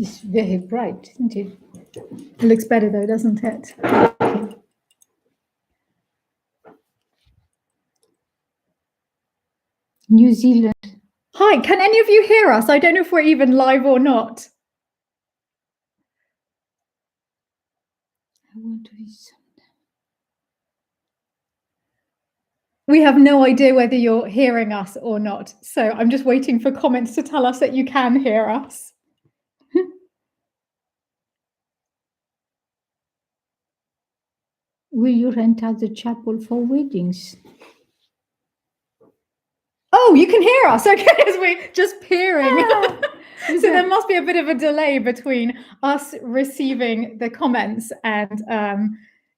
It's very bright, isn't it? It looks better though, doesn't it? New Zealand. Hi, can any of you hear us? I don't know if we're even live or not. I want to listen. We have no idea whether you're hearing us or not. So I'm just waiting for comments to tell us that you can hear us. Will you rent out the chapel for weddings? Oh, you can hear us. Okay, as we're just peering. So there must be a bit of a delay between us receiving the comments and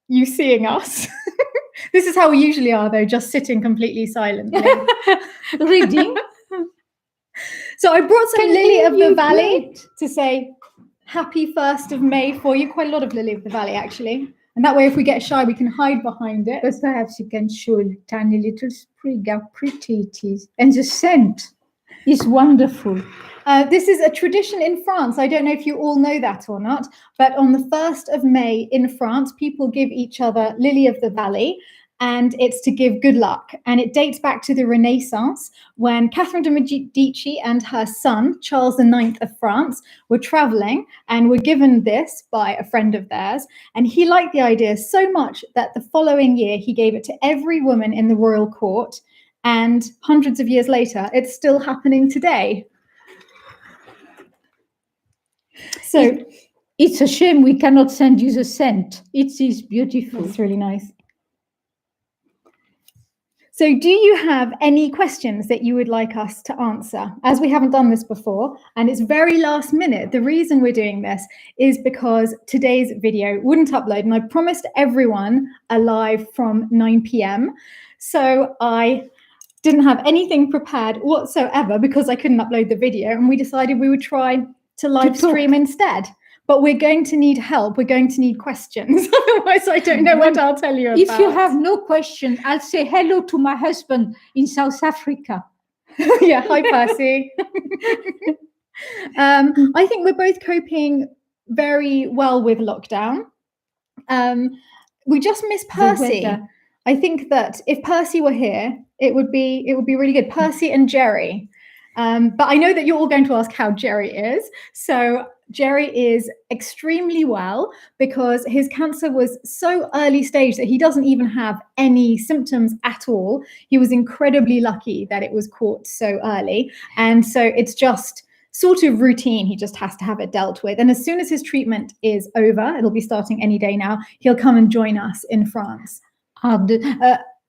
you seeing us. This is how we usually are, though, just sitting completely silently. Reading. So I brought some Can Lily of the you Valley get- to say happy 1st of May for you. Quite a lot of Lily of the Valley, actually. And that way, if we get shy, we can hide behind it. But perhaps you can show a tiny little sprig, how pretty it is. And the scent is wonderful. This is a tradition in France. I don't know if you all know that or not, but on the 1st of May in France, people give each other Lily of the Valley, and it's to give good luck. And it dates back to the Renaissance, when Catherine de' Medici and her son, Charles IX of France, were traveling and were given this by a friend of theirs. And he liked the idea so much that the following year, he gave it to every woman in the royal court. And hundreds of years later, it's still happening today. So it's a shame we cannot send you the scent. It is beautiful. It's really nice. So do you have any questions that you would like us to answer? As we haven't done this before, and it's very last minute, the reason we're doing this is because today's video wouldn't upload, and I promised everyone a live from 9 p.m. So I didn't have anything prepared whatsoever because I couldn't upload the video, and we decided we would try to live stream instead. But we're going to need help. We're going to need questions. Otherwise, I don't know what I'll tell you about. If you have no question, I'll say hello to my husband in South Africa. Yeah, hi, Percy. I think we're both coping very well with lockdown. We just miss Percy. I think that if Percy were here, it would be really good. Percy and Jerry. But I know that you're all going to ask how Jerry is. So Jerry is extremely well because his cancer was so early stage that he doesn't even have any symptoms at all. He was incredibly lucky that it was caught so early. And so it's just sort of routine. He just has to have it dealt with. And as soon as his treatment is over, it'll be starting any day now, he'll come and join us in France.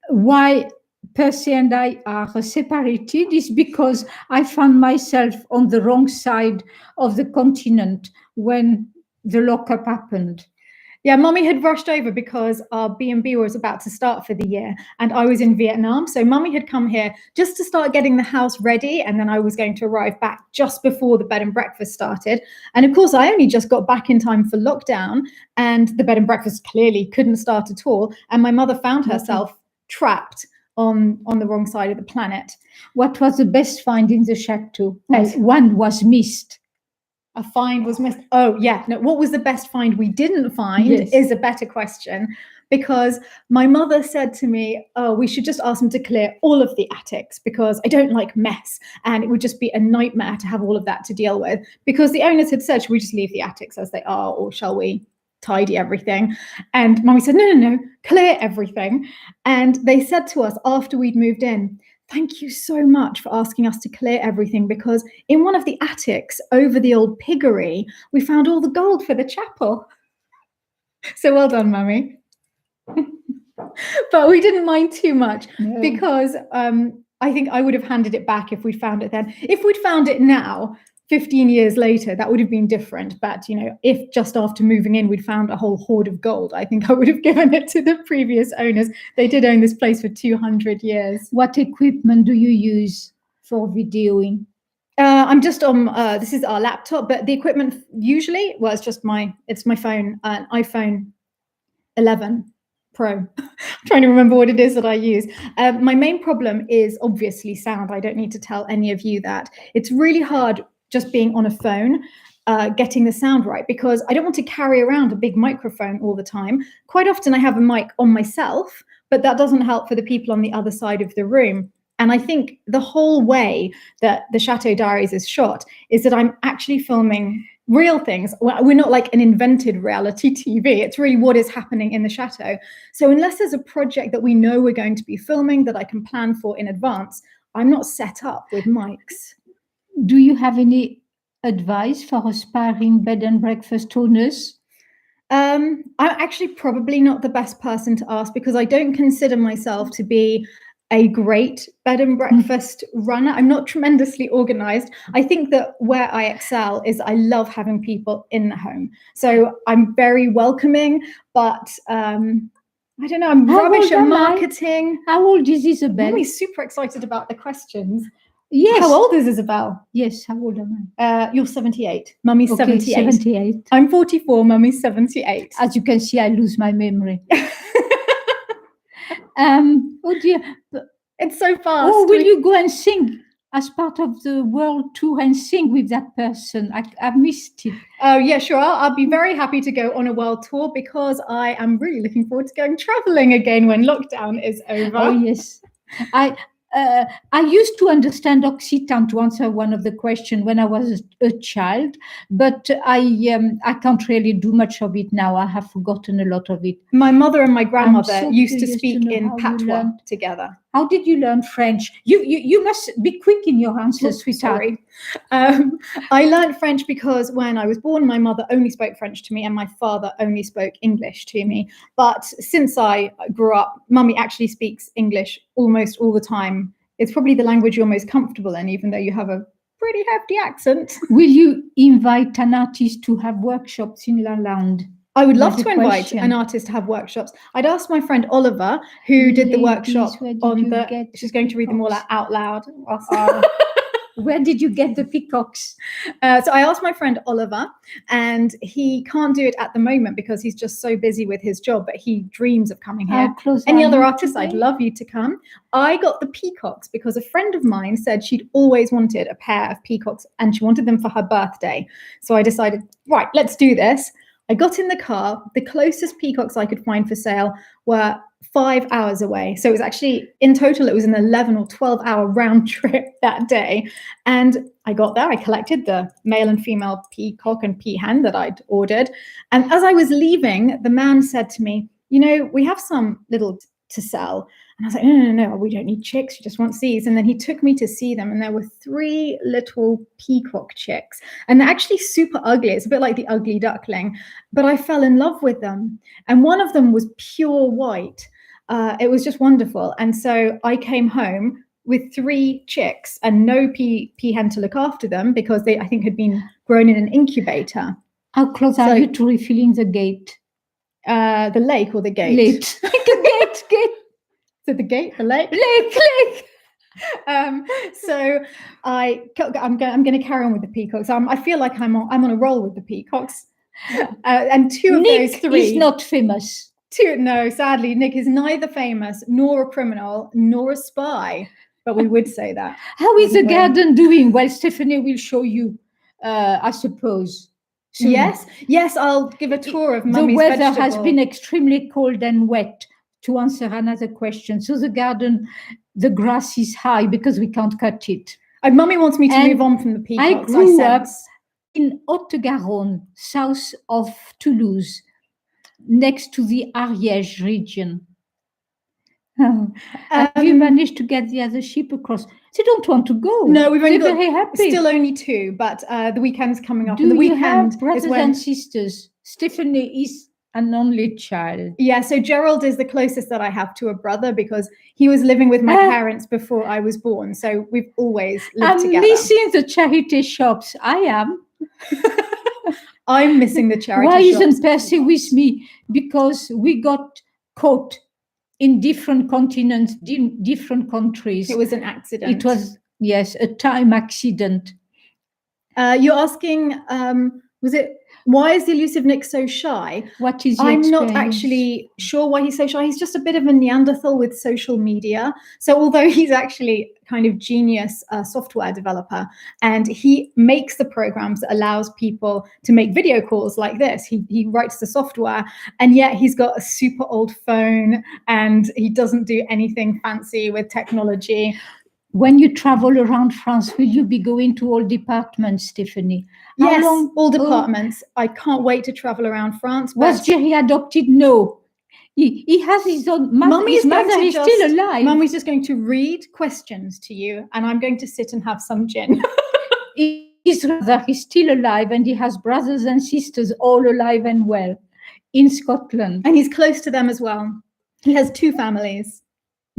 Why Percy and I are separated is because I found myself on the wrong side of the continent when the lockup happened. Yeah, Mummy had rushed over because our B&B was about to start for the year and I was in Vietnam. So Mummy had come here just to start getting the house ready, and then I was going to arrive back just before the bed and breakfast started. And of course, I only just got back in time for lockdown, and the bed and breakfast clearly couldn't start at all. And my mother found herself trapped on the wrong side of the planet. What was the best find in the chateau? One was missed. A find was missed. Oh, yeah. No, what was the best find we didn't find is a better question, because my mother said to me, oh, we should just ask them to clear all of the attics because I don't like mess. And it would just be a nightmare to have all of that to deal with, because the owners had said, should we just leave the attics as they are, or shall we tidy everything? And Mummy said, no, clear everything. And they said to us after we'd moved in, thank you so much for asking us to clear everything, because in one of the attics over the old piggery, we found all the gold for the chapel. So well done, Mummy. But we didn't mind too much because I think I would have handed it back if we'd found it then. If we'd found it now, 15 years later, that would have been different. But, you know, if just after moving in, we'd found a whole hoard of gold, I think I would have given it to the previous owners. They did own this place for 200 years. What equipment do you use for videoing? I'm just on, this is our laptop, but the equipment usually, well, it's my phone, an iPhone 11 Pro. I'm trying to remember what it is that I use. My main problem is obviously sound. I don't need to tell any of you that. It's really hard just being on a phone getting the sound right, because I don't want to carry around a big microphone all the time. Quite often I have a mic on myself, but that doesn't help for the people on the other side of the room. And I think the whole way that the Chateau Diaries is shot is that I'm actually filming real things. We're not like an invented reality TV. It's really what is happening in the chateau. So unless there's a project that we know we're going to be filming that I can plan for in advance, I'm not set up with mics. Do you have any advice for aspiring bed and breakfast owners? I'm actually probably not the best person to ask, because I don't consider myself to be a great bed and breakfast runner. I'm not tremendously organized. I think that where I excel is I love having people in the home. So I'm very welcoming, but I don't know, I'm rubbish at marketing. How old is Isabel? Mummy's super excited about the questions. Yes. How old is Isabel? Yes, how old am I? You're 78. Mummy's okay, 78. 78. I'm 44, Mummy's 78. As you can see, I lose my memory. Oh dear. It's so fast. Oh, will you go and sing as part of the world tour and sing with that person? I've missed it. Oh, yeah, sure. I'll be very happy to go on a world tour, because I am really looking forward to going traveling again when lockdown is over. Oh, yes. I used to understand Occitan, to answer one of the questions, when I was a child, but I can't really do much of it now. I have forgotten a lot of it. My mother and my grandmother used to speak in patois together. How did you learn French? You must be quick in your answers, sweetheart. Sorry. I learned French because when I was born, my mother only spoke French to me and my father only spoke English to me. But since I grew up, Mummy actually speaks English almost all the time. It's probably the language you're most comfortable in, even though you have a pretty hefty accent. Will you invite an artist to have workshops in Lalande? I would love to invite an artist to have workshops. I'd asked my friend Oliver, who did the workshop on the... She's going to read them all out loud. Where did you get the peacocks? So I asked my friend Oliver, and he can't do it at the moment because he's just so busy with his job, but he dreams of coming here. Any other artists, I'd love you to come. I got the peacocks because a friend of mine said she'd always wanted a pair of peacocks and she wanted them for her birthday. So I decided, right, let's do this. I got in the car. The closest peacocks I could find for sale were 5 hours away. So it was actually, in total, it was an 11 or 12-hour round trip that day. And I got there. I collected the male and female peacock and peahen that I'd ordered. And as I was leaving, the man said to me, you know, we have some little to sell. And I was like, no, we don't need chicks. You just want these. And then he took me to see them. And there were 3 little peacock chicks. And they're actually super ugly. It's a bit like the ugly duckling. But I fell in love with them. And one of them was pure white. It was just wonderful. And so I came home with 3 chicks and no peahen to look after them because they, I think, had been grown in an incubator. How close are you to refilling the gate? The lake or the gate? Gate. Gate. So the gate, the lake? Lake. So I'm going to carry on with the peacocks. I feel like I'm on a roll with the peacocks. And 2 of those 3 is not famous. 2, no, sadly, Nick is neither famous nor a criminal nor a spy. But we would say that. How is the garden doing? Well, Stephanie will show you, I suppose. Soon. Yes, I'll give a tour of Mummy's vegetable. The weather vegetable. has been extremely cold and wet. To answer another question, so the garden, the grass is high because we can't cut it. Mummy wants me to move on from the peacocks. I grew up in Haute-Garonne, south of Toulouse, next to the Ariège region. Have you managed to get the other sheep across? They don't want to go. No, we've only got very happy. Still only 2, but the weekend's coming up. Do and the you weekend have brothers and sisters? Stephanie is an only child. Yeah, so Gerald is the closest that I have to a brother because he was living with my parents before I was born. So we've always lived together. I'm missing the charity shops. I am. I'm missing the charity shops. Why isn't Percy with me? Because we got caught in different continents, different countries. It was an accident. It was, yes, a time accident. You're asking Was it, why is the elusive Nick so shy? What is your I'm not experience? actually sure why he's so shy. I'm not actually sure why he's so shy. He's just a bit of a Neanderthal with social media. So although he's actually kind of genius software developer, and he makes the programs that allows people to make video calls like this, he writes the software, and yet he's got a super old phone and he doesn't do anything fancy with technology. When you travel around France, will you be going to all departments, Stephanie? Yes, all departments. I can't wait to travel around France. Was Jerry adopted? No. He has his own mother. His mother is still alive. Mummy's just going to read questions to you, and I'm going to sit and have some gin. His brother is still alive, and he has brothers and sisters all alive and well in Scotland. And he's close to them as well. He has 2 families.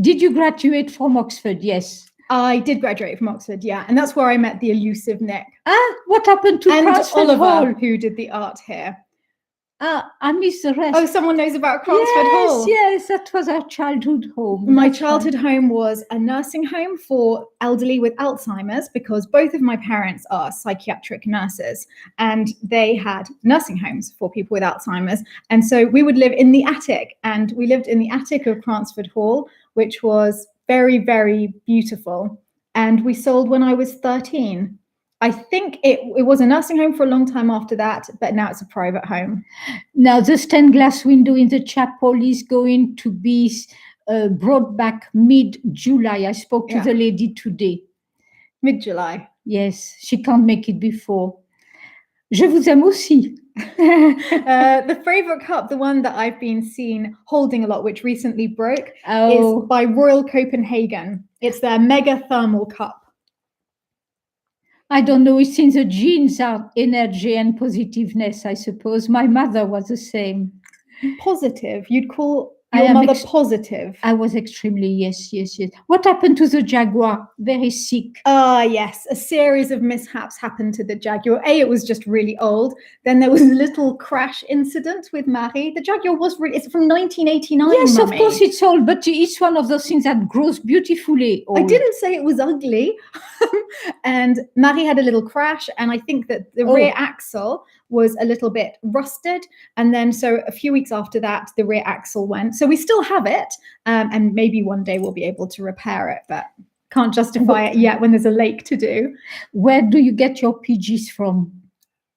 Did you graduate from Oxford? Yes. I did graduate from Oxford, yeah. And that's where I met the elusive Nick. What happened to Cransford Oliver, Hall? who did the art here. I miss the rest. Oh, someone knows about Cransford Hall. Yes, that was our childhood home. My childhood home was a nursing home for elderly with Alzheimer's, because both of my parents are psychiatric nurses, and they had nursing homes for people with Alzheimer's. And so we would live in the attic, and we lived in the attic of Cransford Hall, which was very, very beautiful. And we sold when I was 13. I think it was a nursing home for a long time after that, but now it's a private home. Now the stained glass window in the chapel is going to be brought back mid-July. I spoke to the lady today. Mid-July. Yes, she can't make it before. Je vous aime aussi. The favorite cup, the one that I've been seen holding a lot, which recently broke, is by Royal Copenhagen. It's their mega thermal cup. I don't know, it's in the genes are energy and positiveness, I suppose. My mother was the same. Positive? You'd call your mother positive? I was extremely, yes. What happened to the Jaguar? Very sick. Yes, a series of mishaps happened to the Jaguar. It was just really old. Then there was a little crash incident with Marie. The Jaguar was it's from 1989. Yes, Mummy. Of course it's old, but it's one of those things that grows beautifully old. I didn't say it was ugly. And Marie had a little crash, and I think that the rear axle was a little bit rusted. And then so a few weeks after that, the rear axle went. So we still have it, and maybe one day we'll be able to repair it, but can't justify it yet when there's a lake to do. Where do you get your PGs from?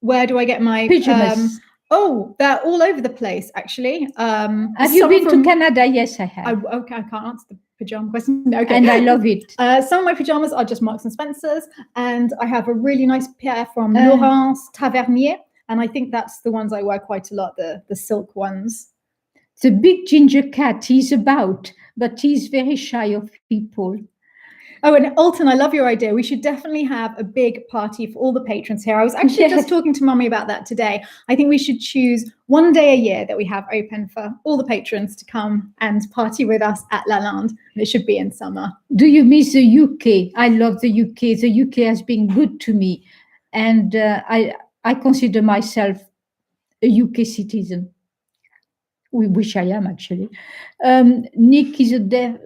Where do I get my pyjamas? They're all over the place, actually. Have you been to Canada? Yes, I have. I can't answer the pajama question. Okay. And I love it. Some of my pajamas are just Marks and Spencer's, and I have a really nice pair from Laurence Tavernier, and I think that's the ones I wear quite a lot, the silk ones. The big ginger cat, he's about, but he's very shy of people. Oh, and Alton, I love your idea. We should definitely have a big party for all the patrons here. I was actually just talking to Mummy about that today. I think we should choose one day a year that we have open for all the patrons to come and party with us at Lalande. It should be in summer. Do you miss the UK? I love the UK. The UK has been good to me. And I consider myself a UK citizen. Which I am, actually. Nick is a deaf.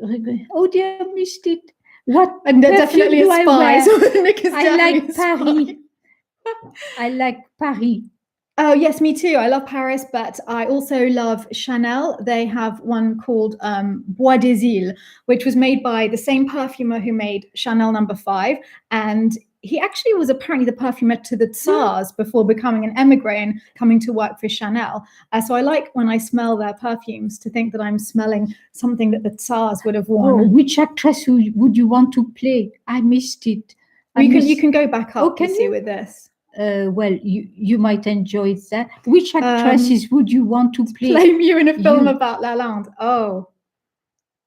Oh, dear, I missed it. What? And they're definitely a spy. So Nick is I like Paris. I like Paris. Oh, yes, me too. I love Paris, but I also love Chanel. They have one called Bois des Îles, which was made by the same perfumer who made Chanel No. 5. And he actually was apparently the perfumer to the Tsars before becoming an emigre and coming to work for Chanel. So I like when I smell their perfumes to think that I'm smelling something that the Tsars would have worn. Oh, which actress would you want to play? I missed it. You can go back up and see with this. Well, you might enjoy that. Which actresses would you want to play? Play you in a film about Lalande. Oh,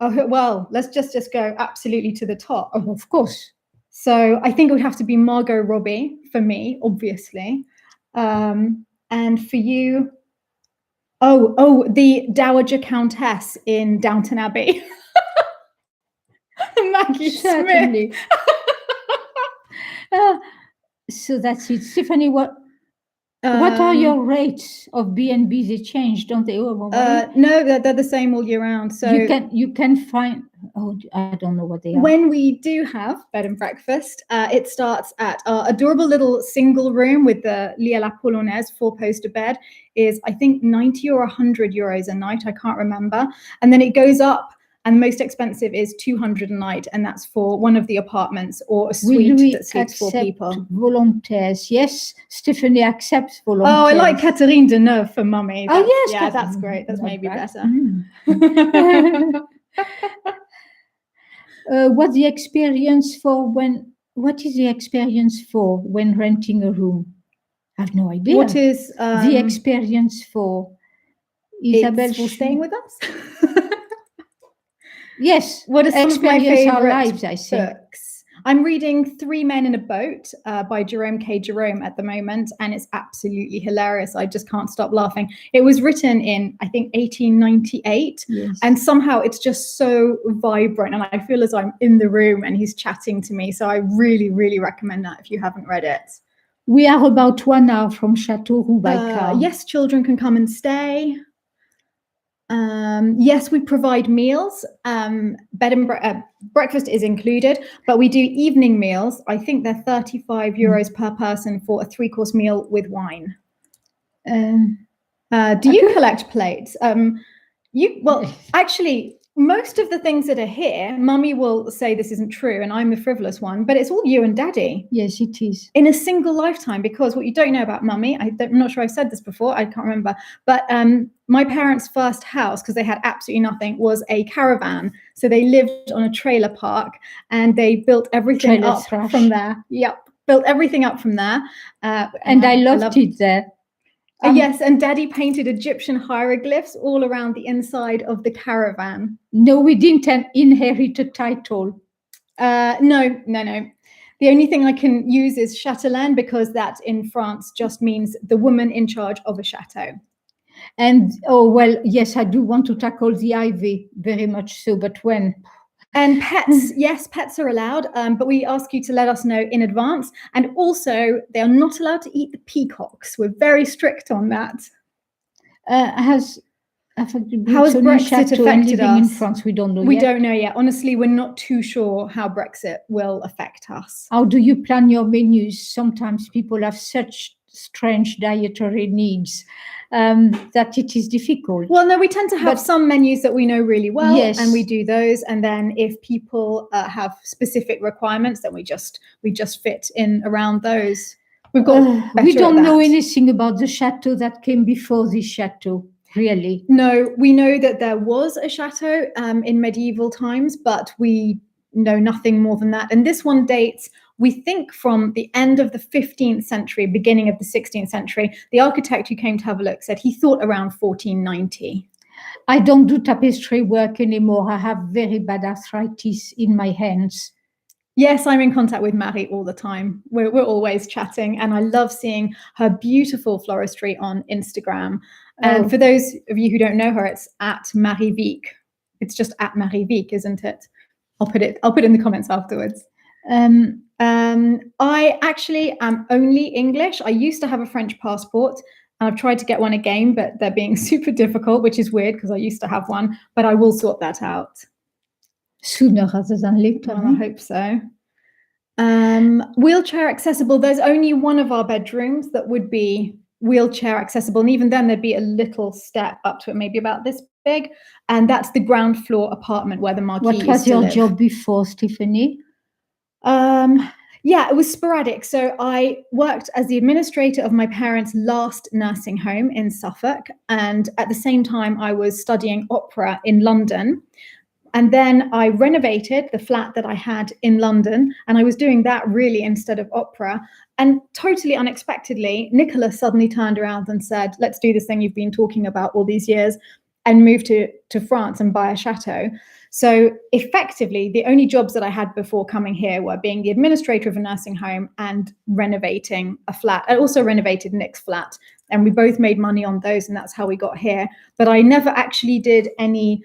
well, let's just go absolutely to the top. Oh, of course. So I think it would have to be Margot Robbie for me, obviously. And for you, the Dowager Countess in Downton Abbey. Maggie Certainly. Smith. So that's it. Stephanie, what are your rates of B&B? They change, don't they? No, they're the same all year round. So you can find I don't know what they are. When we do have bed and breakfast, it starts at our adorable little single room with the lit à la polonaise 4-poster bed is, I think, 90 or 100 euros a night. I can't remember. And then it goes up, and most expensive is 200 a night, and that's for one of the apartments or a suite that sleeps 4 people. Volontaires? Yes, Stephanie accepts volontaires. Oh, I like Catherine Deneuve for mummy. Oh, yes. Yeah, that's great. That's maybe better. What is the experience for when renting a room? I have no idea. What is the experience for? Isabelle, for staying with us? Yes. What are some of my favorite our lives, I think. books? I'm reading 3 Men in a Boat by Jerome K. Jerome at the moment, and it's absolutely hilarious. I just can't stop laughing. It was written in, I think, 1898, yes. And somehow it's just so vibrant, and I feel as I'm in the room and he's chatting to me. So I really, really recommend that if you haven't read it. We are about 1 hour from Chateau by car. Yes, children can come and stay. Yes, we provide meals. Breakfast is included, but we do evening meals. I think they're 35 euros per person for a 3-course meal with wine. Do you collect plates? Actually, most of the things that are here, Mummy will say this isn't true, and I'm the frivolous one, but it's all you and Daddy. Yes, it is. In a single lifetime, because what you don't know about Mummy, I'm not sure I've said this before, I can't remember, but my parents' first house, because they had absolutely nothing, was a caravan. So they lived on a trailer park, and they built everything up from there. Yep, built everything up from there. And I loved it there. Yes, and Daddy painted Egyptian hieroglyphs all around the inside of the caravan. No, we didn't inherit a title. No. The only thing I can use is châtelaine, because that in France just means the woman in charge of a chateau. And, yes, I do want to tackle the ivy, very much so, but when? And pets, yes, pets are allowed, but we ask you to let us know in advance. And also, they are not allowed to eat the peacocks. We're very strict on that. How has Brexit affected us? In France, we don't know yet. We don't know yet. Honestly, we're not too sure how Brexit will affect us. How do you plan your menus? Sometimes people have such strange dietary needs that it is difficult. Well, no, we tend to have some menus that we know really well, yes, and we do those. And then if people have specific requirements, then we just fit in around those. We've got we don't know anything about the chateau that came before this chateau, really. No, we know that there was a chateau in medieval times, but we know nothing more than that. And this one dates, we think, from the end of the 15th century, beginning of the 16th century. The architect who came to have a look said he thought around 1490. I don't do tapestry work anymore. I have very bad arthritis in my hands. Yes, I'm in contact with Marie all the time. We're always chatting, and I love seeing her beautiful floristry on Instagram. And for those of you who don't know her, it's at Marie Viek. It's just at Marie Viek, isn't it? I'll put it in the comments afterwards. I actually am only English. I used to have a French passport, and I've tried to get one again, but they're being super difficult, which is weird because I used to have one, but I will sort that out. Sooner rather than later. Well, I hope so. Wheelchair accessible. There's only one of our bedrooms that would be wheelchair accessible, and even then there'd be a little step up to it, maybe about this big, and that's the ground floor apartment where the Marquis used to live. What was your job before, Stephanie? Yeah, it was sporadic. So I worked as the administrator of my parents' last nursing home in Suffolk, and at the same time I was studying opera in London. And then I renovated the flat that I had in London, and I was doing that really instead of opera. And totally unexpectedly, Nicola suddenly turned around and said, let's do this thing you've been talking about all these years, and move to France and buy a chateau. So effectively, the only jobs that I had before coming here were being the administrator of a nursing home and renovating a flat. I also renovated Nick's flat, and we both made money on those, and that's how we got here. But I never actually did any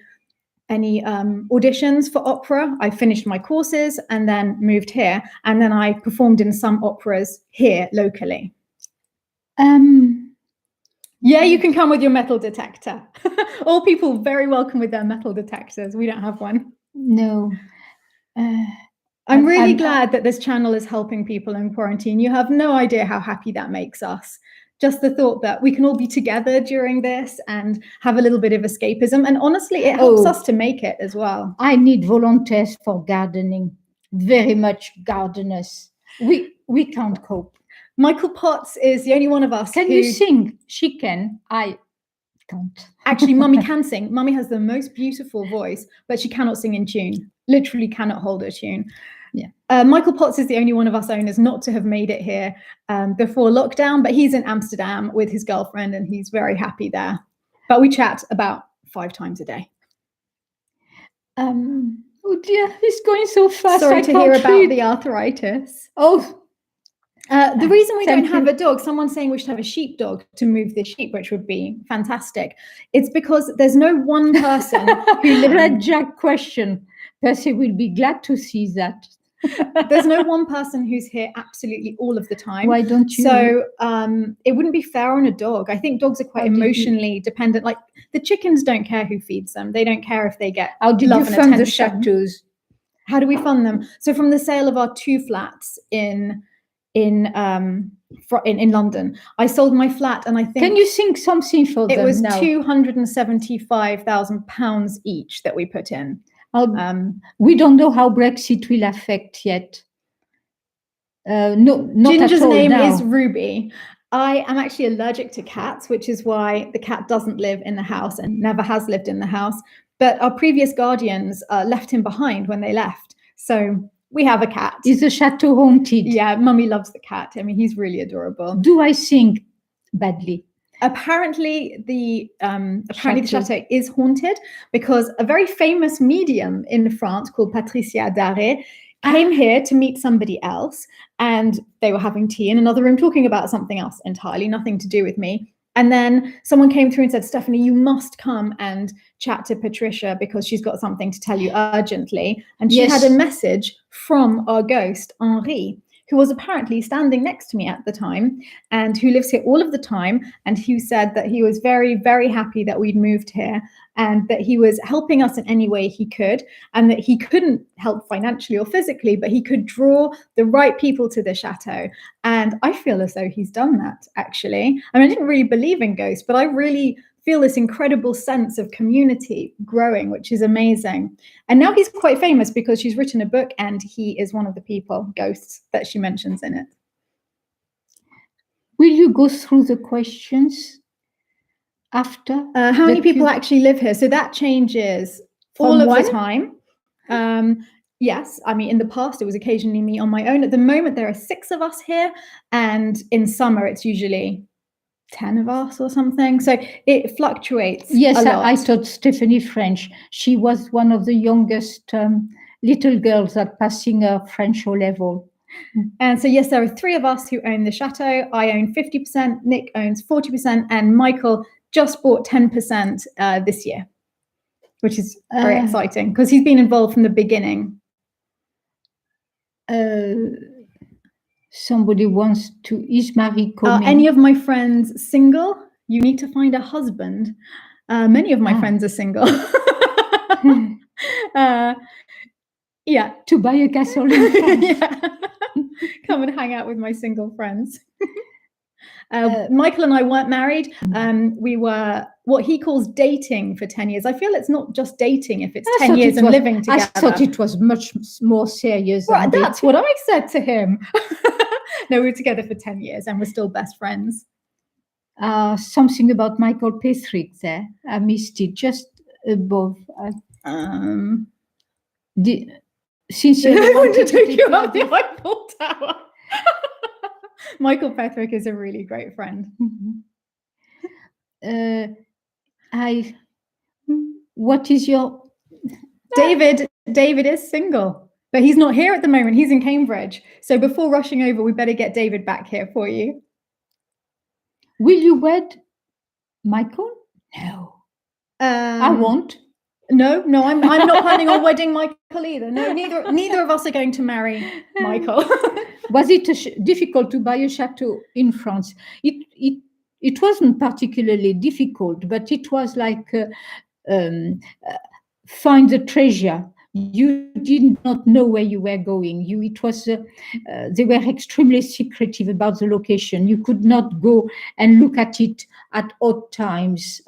auditions for opera. I finished my courses and then moved here, and then I performed in some operas here locally. Yeah, you can come with your metal detector. All people very welcome with their metal detectors. We don't have one. No. I'm really glad that this channel is helping people in quarantine. You have no idea how happy that makes us. Just the thought that we can all be together during this and have a little bit of escapism. And honestly, it helps us to make it as well. I need volunteers for gardening. Very much gardeners. We can't cope. Michael Potts is the only one of us. Can you sing? She can. I can't. Actually, Mummy can sing. Mummy has the most beautiful voice, but she cannot sing in tune. Literally cannot hold a tune. Yeah. Michael Potts is the only one of us owners not to have made it here before lockdown, but he's in Amsterdam with his girlfriend and he's very happy there. But we chat about 5 times a day. Oh dear, it's going so fast. Sorry to hear about the arthritis. Oh. The reason we don't have a dog, someone's saying we should have a sheepdog to move the sheep, which would be fantastic. It's because there's no one person who Red Jack question. Percy will be glad to see that. There's no one person who's here absolutely all of the time. Why don't you? So it wouldn't be fair on a dog. I think dogs are quite emotionally dependent. Like the chickens don't care who feeds them. They don't care if they get How did love you and fund the attention. chateaus? How do we fund them? So from the sale of our 2 flats in London, I sold my flat, and I think. Can you sing something for them? It was now? £275,000 each that we put in. We don't know how Brexit will affect yet. No, not Ginger's at all name now. is Ruby. I am actually allergic to cats, which is why the cat doesn't live in the house and never has lived in the house. But our previous guardians left him behind when they left. So we have a cat. Is the chateau haunted? Yeah, Mummy loves the cat. I mean, he's really adorable. Do I sing badly? Apparently, the chateau is haunted because a very famous medium in France called Patricia Daré came here to meet somebody else, and they were having tea in another room talking about something else entirely, nothing to do with me. And then someone came through and said, Stephanie, you must come and chat to Patricia because she's got something to tell you urgently. And she had a message from our ghost, Henri, who was apparently standing next to me at the time and who lives here all of the time, and who said that he was very, very happy that we'd moved here and that he was helping us in any way he could, and that he couldn't help financially or physically, but he could draw the right people to the chateau. And I feel as though he's done that, actually. I mean, I didn't really believe in ghosts, but I really feel this incredible sense of community growing, which is amazing. And now he's quite famous because she's written a book and he is one of the people, ghosts, that she mentions in it. Will you go through the questions after? How many people actually live here? So that changes all of the time. Yes, I mean, in the past, it was occasionally me on my own. At the moment, there are 6 of us here. And in summer, it's usually 10 of us or something. So it fluctuates. Yes, a lot. I taught Stephanie French. She was one of the youngest little girls at passing her French O level. And so, yes, there are 3 of us who own the chateau. I own 50%, Nick owns 40%, and Michael just bought 10% this year, which is very exciting because he's been involved from the beginning. Somebody wants to, is Marie coming? Any of my friends single? You need to find a husband. Many of my friends are single. Yeah. To buy a castle in France. Yeah. Come and hang out with my single friends. Michael and I weren't married. We were what he calls dating for 10 years. I feel it's not just dating if it's 10 years and living together. I thought it was much more serious. Right, that's what I said to him. No, we were together for 10 years and we're still best friends. Something about Michael Patrick there. I missed it just above. Since you want to take you up the Eiffel Tower. Michael Patrick is a really great friend. What is your... David is single, but he's not here at the moment. He's in Cambridge. So before rushing over, we better get David back here for you. Will you wed Michael? No. I won't. No, I'm not planning on wedding Michael either. No, neither of us are going to marry Michael. Was it difficult to buy a chateau in France? It wasn't particularly difficult, but it was like find the treasure. You did not know where you were going. They were extremely secretive about the location. You could not go and look at it at odd times.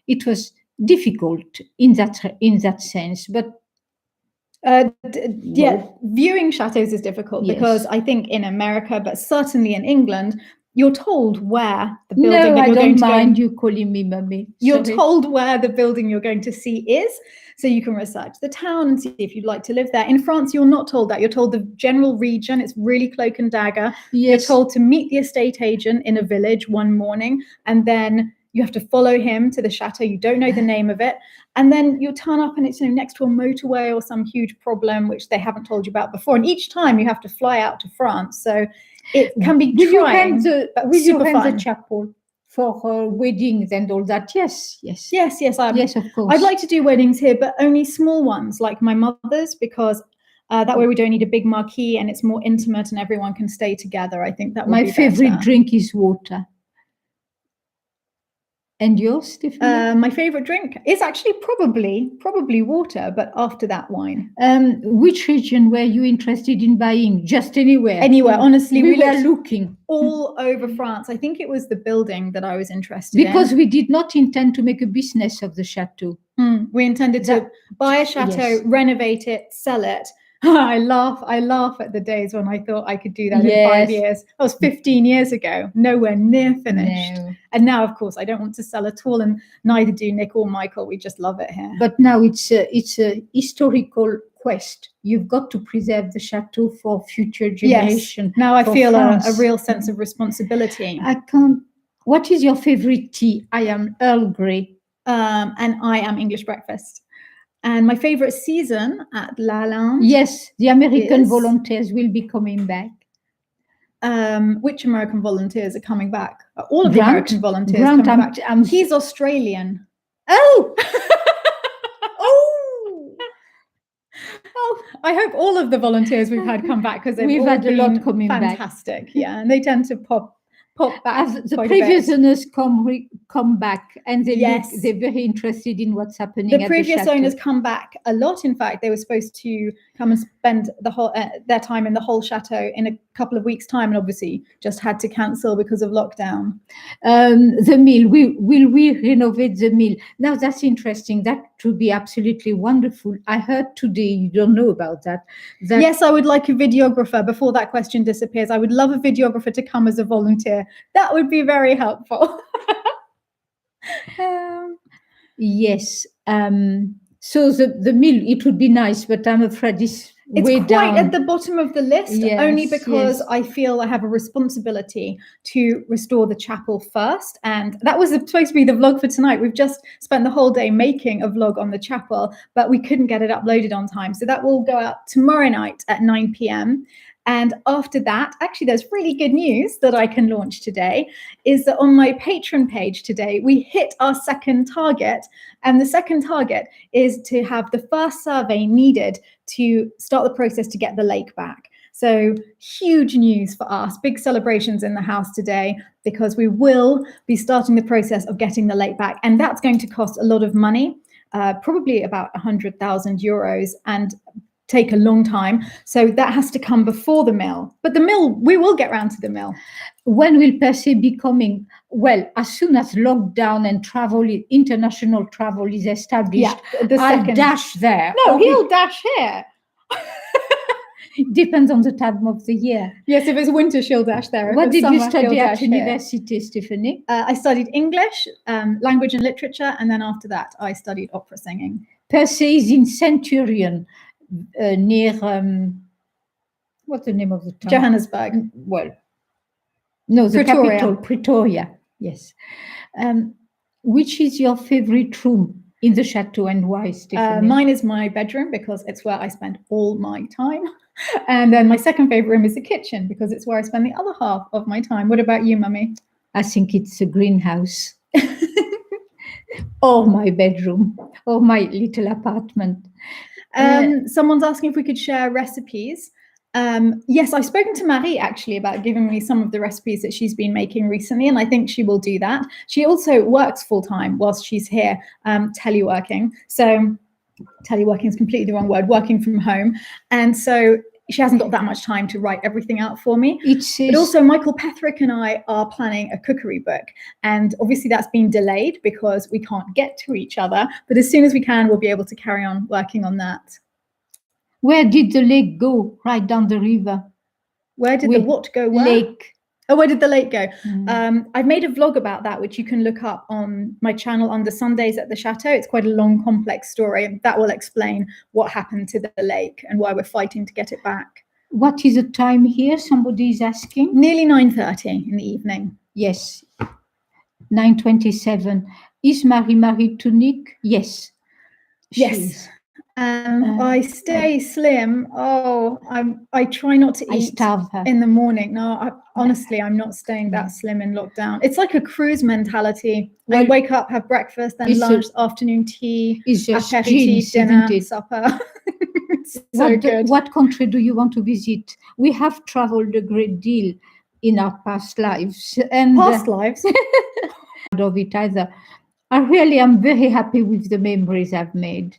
It was difficult in that sense, but viewing chateaus is difficult Yes. because I think in America, but certainly in England, you're told where the building no, that I you're going don't to go. mind you calling me mummy. You're Sorry. told where the building you're going to see is, so you can research the town and see if you'd like to live there. In France, you're not told that. You're told the general region. It's really cloak and dagger. Yes. You're told to meet the estate agent in a village one morning, and then you have to follow him to the chateau. You don't know the name of it. And then you'll turn up and it's next to a motorway or some huge problem, which they haven't told you about before. And each time you have to fly out to France. So it can be trying, will you rent the chapel for weddings and all that? Yes. Yes, yes, of course. I'd like to do weddings here, but only small ones, like my mother's, because that way we don't need a big marquee and it's more intimate and everyone can stay together. I think that would be my favorite better. drink is water. And yours, Stephanie? My favorite drink is actually probably water, but after that, wine. Which region were you interested in buying? Just anywhere? Anywhere, honestly. We were looking all over France. I think it was the building that I was interested in. Because we did not intend to make a business of the chateau. We intended to buy a chateau, renovate it, sell it. I laugh at the days when I thought I could do that in 5 years. That was 15 years ago, nowhere near finished. No. And now, of course, I don't want to sell at all, and neither do Nick or Michael. We just love it here. But now it's a historical quest. You've got to preserve the chateau for future generations. Yes. Now I feel a real sense of responsibility. I can't. What is your favorite tea? I am Earl Grey. And I am English breakfast. And my favorite season at Lalande. Yes, the American volunteers will be coming back. Which American volunteers are coming back? All of the American volunteers coming back. He's Australian. Oh! Oh, I hope all of the volunteers we've had come back because we've had a lot coming back. Fantastic, yeah, and they tend to pop back. As the previous owners come back, and they're very interested in what's happening. The previous owners come back a lot. In fact, they were supposed to come and spend the whole their time in the whole chateau in a couple of weeks' time, and obviously just had to cancel because of lockdown. The mill, will we renovate the mill? Now that's interesting. That would be absolutely wonderful. I heard today, you don't know about that. Yes, I would like a videographer. Before that question disappears, I would love a videographer to come as a volunteer. That would be very helpful. Yes. So the mill, it would be nice, but I'm afraid it's way quite down at the bottom of the list, only because I feel I have a responsibility to restore the chapel first. And that was supposed to be the vlog for tonight. We've just spent the whole day making a vlog on the chapel, but we couldn't get it uploaded on time. So that will go out tomorrow night at 9 p.m. And after that, actually, there's really good news that I can launch today, is that on my Patreon page today, we hit our second target. And the second target is to have the first survey needed to start the process to get the lake back. So huge news for us, big celebrations in the house today, because we will be starting the process of getting the lake back. And that's going to cost a lot of money, probably about 100,000 euros, and take a long time. So that has to come before the mill. But the mill, we will get round to the mill. When will per se be coming? Well, as soon as lockdown and international travel is established, I'll dash there. No, he'll dash here. Depends on the time of the year. Yes, if it's winter, she'll dash there. What did you study at university, Stephanie? I studied English, language and literature, and then after that, I studied opera singing. Per se is in Centurion. Near what's the name of the town? Johannesburg. Well, no, the capital, Pretoria. Yes. Which is your favorite room in the chateau, and why, Stephanie? Mine is my bedroom because it's where I spend all my time, and then my second favorite room is the kitchen because it's where I spend the other half of my time. What about you, Mummy? I think it's a greenhouse. Or my bedroom, or my little apartment. Someone's asking if we could share recipes. Yes, I've spoken to Marie actually about giving me some of the recipes that she's been making recently, and I think she will do that. She also works full-time whilst she's here teleworking. So teleworking is completely the wrong word, working from home. And so she hasn't got that much time to write everything out for me. But also Michael Petherick and I are planning a cookery book. And obviously that's been delayed because we can't get to each other. But as soon as we can, we'll be able to carry on working on that. Where did the lake go? Right down the river. Where did the what go? Where? Lake. Oh, where did the lake go? I've made a vlog about that, which you can look up on my channel under Sundays at the Chateau. It's quite a long, complex story, and that will explain what happened to the lake and why we're fighting to get it back. What is the time here? Somebody is asking. Nearly 9:30 in the evening. Yes, 9:27. Is Marie married to Nick? Yes. Yes. I stay slim. Oh, I try not to eat in the morning. No, honestly, I'm not staying that slim in lockdown. It's like a cruise mentality. I wake up, have breakfast, then lunch, afternoon tea, aperitif, dinner, supper. It's so good. What country do you want to visit? We have traveled a great deal in our past lives. And past lives? Of it either. I really am very happy with the memories I've made.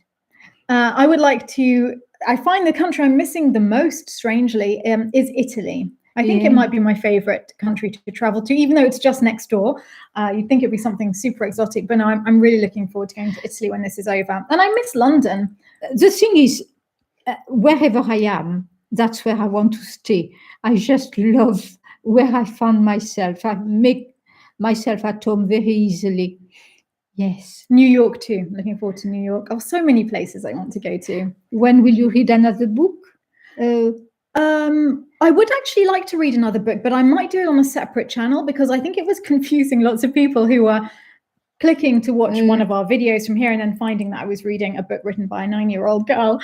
I would like to, I find the country I'm missing the most, strangely, is Italy. I think it might be my favorite country to travel to, even though it's just next door. You'd think it'd be something super exotic, but no, I'm really looking forward to going to Italy when this is over. And I miss London. The thing is, wherever I am, that's where I want to stay. I just love where I found myself. I make myself at home very easily. Yes. New York too. Looking forward to New York. Oh, so many places I want to go to. When will you read another book? I would actually like to read another book, but I might do it on a separate channel because I think it was confusing lots of people who were clicking to watch one of our videos from here and then finding that I was reading a book written by a 9-year-old girl.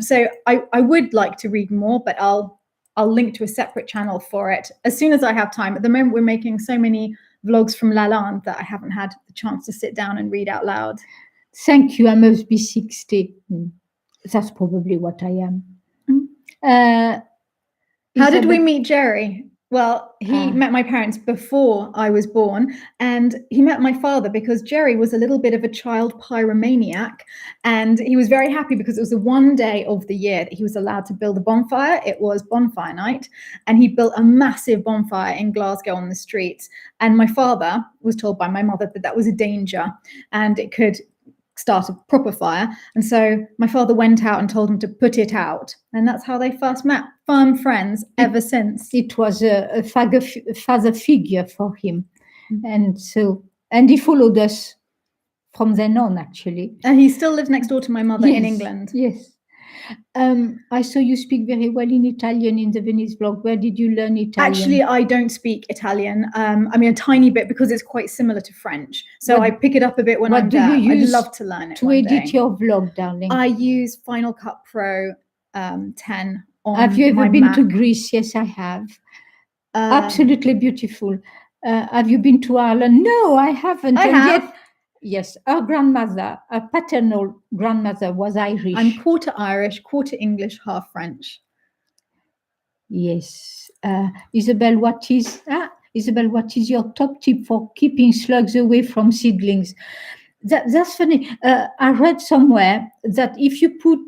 So I would like to read more, but I'll link to a separate channel for it as soon as I have time. At the moment, we're making so many vlogs from Lalande that I haven't had the chance to sit down and read out loud. Thank you. I must be 60. That's probably what I am. How did we meet Jerry? Well, he met my parents before I was born, and he met my father because Jerry was a little bit of a child pyromaniac, and he was very happy because it was the one day of the year that he was allowed to build a bonfire. It was bonfire night, and he built a massive bonfire in Glasgow on the streets. And my father was told by my mother that that was a danger and it could start a proper fire. And so my father went out and told him to put it out. And that's how they first met. Firm friends ever since. It was a father figure for him. And he followed us from then on, actually. And he still lives next door to my mother in England. Yes. I saw you speak very well in Italian in the Venice blog. Where did you learn Italian? Actually, I don't speak Italian. I mean, a tiny bit because it's quite similar to French. So I pick it up a bit when I'm there. I'd love to learn it to edit your vlog, darling? I use Final Cut Pro 10 on Have you ever been Mac. to Greece? Yes, I have. Absolutely beautiful. Have you been to Ireland? No, I haven't. I have. Yes, our grandmother, our paternal grandmother was Irish. I'm quarter Irish, quarter English, half French. Yes. Isabel, what is your top tip for keeping slugs away from seedlings? That's funny. I read somewhere that if you put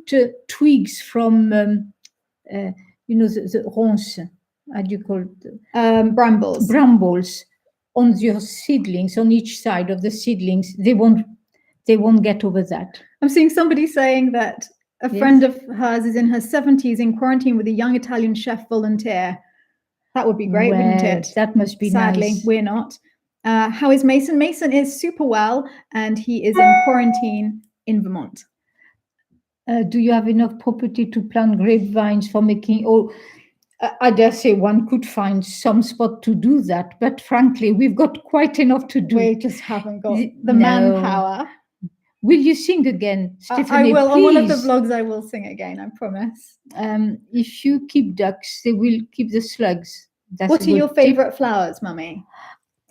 twigs from, the ronces, how do you call it? Brambles. Brambles. On your seedlings, on each side of the seedlings, they won't get over that. I'm seeing somebody saying that a friend of hers is in her 70s in quarantine with a young Italian chef volunteer. That would be great, wouldn't it? That must be Sadly, nice. we're not. How is Mason? Mason is super well, and he is in quarantine in Vermont. Do you have enough property to plant grapevines for making? I dare say one could find some spot to do that, but frankly, we've got quite enough to do. We just haven't got the manpower. Will you sing again, Stephanie? I will. Please? On one of the vlogs, I will sing again, I promise. If you keep ducks, they will keep the slugs. What are your favorite flowers, Mummy?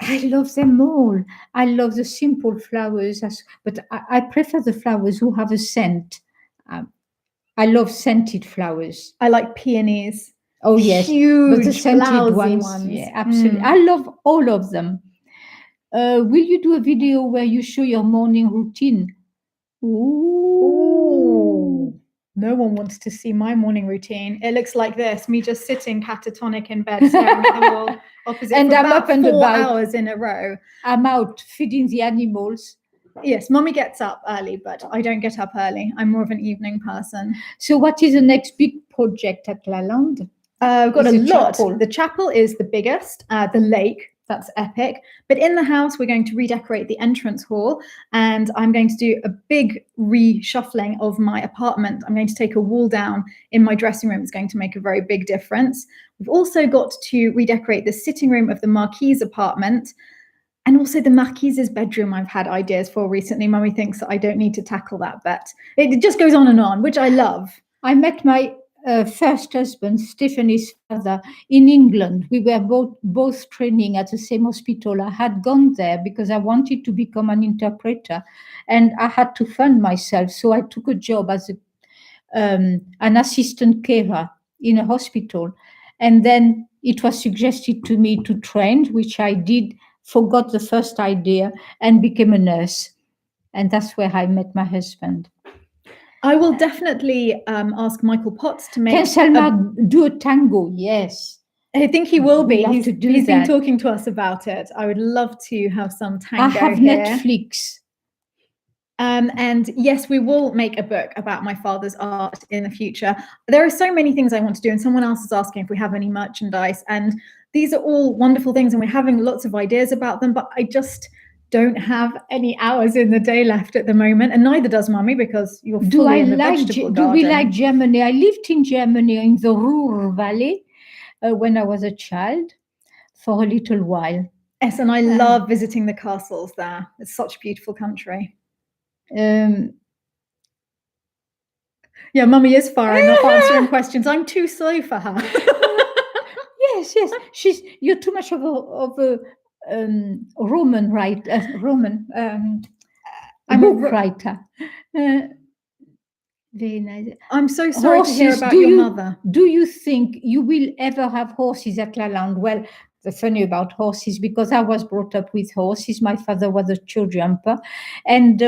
I love them all. I love the simple flowers, but I prefer the flowers who have a scent. I love scented flowers. I like peonies. Oh, yes. Huge, but the scented ones. Yeah, absolutely. I love all of them. Will you do a video where you show your morning routine? Ooh. No one wants to see my morning routine. It looks like this, me just sitting catatonic in bed, staring at the wall opposite And for I'm about up and 4 about. hours in a row. I'm out feeding the animals. Yes, Mummy gets up early, but I don't get up early. I'm more of an evening person. So what is the next big project at Lalande? We've got Is a the lot. chapel. The chapel is the biggest, the lake, that's epic. But in the house, we're going to redecorate the entrance hall, and I'm going to do a big reshuffling of my apartment. I'm going to take a wall down in my dressing room. It's going to make a very big difference. We've also got to redecorate the sitting room of the Marquise apartment, and also the Marquise's bedroom. I've had ideas for recently. Mummy thinks that I don't need to tackle that, but it just goes on and on, which I love. I met my first husband, Stephanie's father, in England. We were both training at the same hospital. I had gone there because I wanted to become an interpreter, and I had to fund myself. So I took a job as an assistant carer in a hospital. And then it was suggested to me to train, which I did, forgot the first idea, and became a nurse. And that's where I met my husband. I will definitely ask Michael Potts to make. Can Selma do a tango? Yes. I think he will be. We'll have to do he's been that. talking to us about it. I would love to have some tango I have here. Netflix. And yes, we will make a book about my father's art in the future. There are so many things I want to do, and someone else is asking if we have any merchandise. And these are all wonderful things, and we're having lots of ideas about them, but I just don't have any hours in the day left at the moment, and neither does Mummy, because you're fully in the vegetable garden. Do we like Germany? I lived in Germany in the Ruhr Valley when I was a child for a little while. Yes, and I love visiting the castles there. It's such a beautiful country. Yeah, Mummy is firing off answering questions. I'm too slow for her. Yes. You're too much of a Roman writer. I'm a book writer. Very nice. I'm so sorry to hear about your mother. Do you think you will ever have horses at Lalande? Well, the funny about horses, because I was brought up with horses. My father was a show jumper, and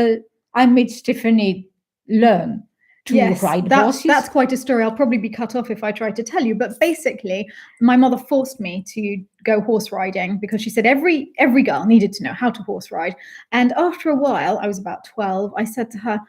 I made Stephanie learn to ride horses. That's quite a story. I'll probably be cut off if I try to tell you. But basically, my mother forced me to go horse riding because she said every girl needed to know how to horse ride. And after a while, I was about 12, I said to her,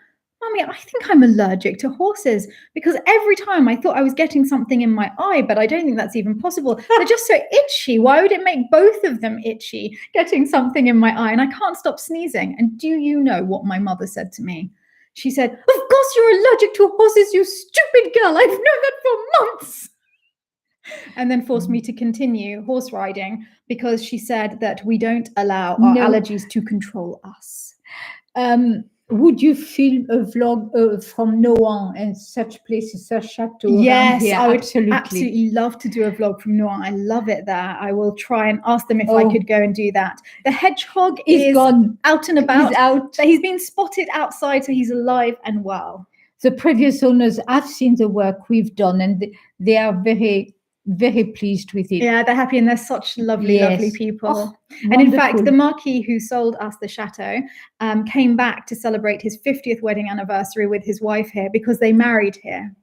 Mummy, I think I'm allergic to horses, because every time I thought I was getting something in my eye, but I don't think that's even possible. They're just so itchy. Why would it make both of them itchy, getting something in my eye? And I can't stop sneezing. And do you know what my mother said to me? She said, of course you're allergic to horses, you stupid girl. I've known that for months. And then forced me to continue horse riding because she said that we don't allow our allergies to control us. Would you film a vlog from Nohant and such places, such Chateau? Yes, I would absolutely love to do a vlog from Nohant. I love it there. I will try and ask them if I could go and do that. The hedgehog is gone, out and about. He's out. He's been spotted outside, so he's alive and well. The previous owners have seen the work we've done, and they are very, very pleased with it. Yeah, they're happy, and they're such lovely, lovely people. And in fact, the Marquis who sold us the chateau came back to celebrate his 50th wedding anniversary with his wife here because they married here.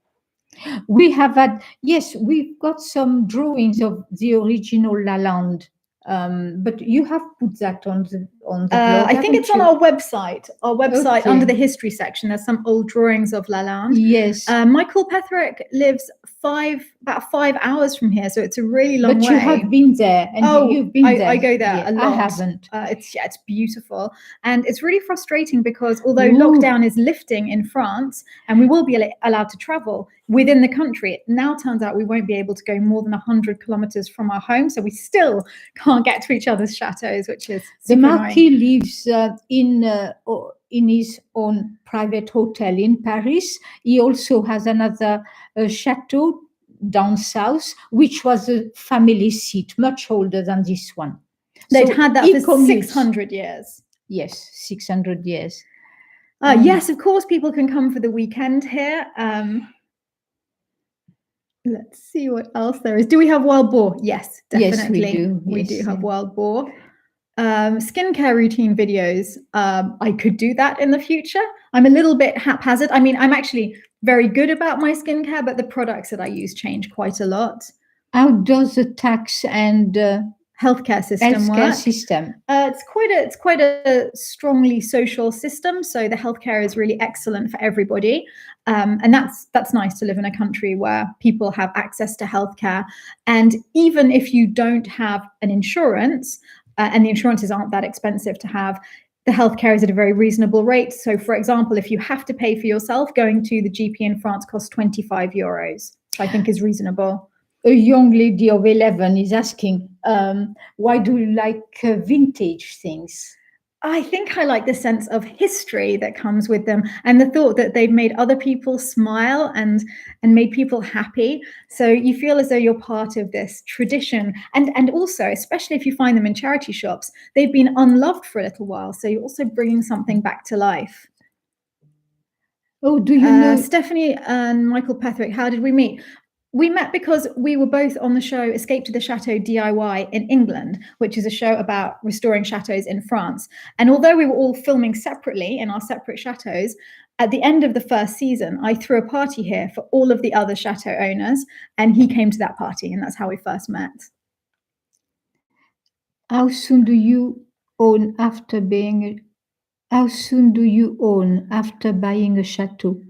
We have had, yes, we've got some drawings of the original Lalande. But you have put that on the blog. I think it's on our website. Under the history section, there's some old drawings of Lalande. Yes. Michael Petherick lives about 5 hours from here, so it's a really long way. But you have been there, and you've been there. I go there a lot. I haven't. It's beautiful, and it's really frustrating because although lockdown is lifting in France and we will be allowed to travel within the country, it now turns out we won't be able to go more than 100 kilometers from our home, so we still can't get to each other's chateaux, which is the Marquis lives in his own private hotel in Paris. He also has another chateau down south, which was a family seat, much older than this one. They'd had that for 600 years. Yes, 600 years. Yes, of course, people can come for the weekend here. Let's see what else there is. Do we have wild boar? Yes, definitely. Yes, we do. We do have wild boar. Skincare routine videos. I could do that in the future. I'm a little bit haphazard. I mean, I'm actually very good about my skincare, but the products that I use change quite a lot. How does the tax and healthcare system work? It's quite a strongly social system. So the healthcare is really excellent for everybody, and that's nice to live in a country where people have access to healthcare. And even if you don't have an insurance, and the insurances aren't that expensive to have, the healthcare is at a very reasonable rate. So, for example, if you have to pay for yourself, going to the GP in France costs 25 euros, which I think is reasonable. A young lady of 11 is asking, why do you like vintage things? I think I like the sense of history that comes with them, and the thought that they've made other people smile and made people happy. So you feel as though you're part of this tradition. And also, especially if you find them in charity shops, they've been unloved for a little while. So you're also bringing something back to life. Oh, do you know? Stephanie and Michael Petherick, how did we meet? We met because we were both on the show Escape to the Chateau DIY in England, which is a show about restoring chateaux in France. And although we were all filming separately in our separate chateaux, at the end of the first season, I threw a party here for all of the other chateau owners, and he came to that party, and that's how we first met. How soon do you own after buying a chateau?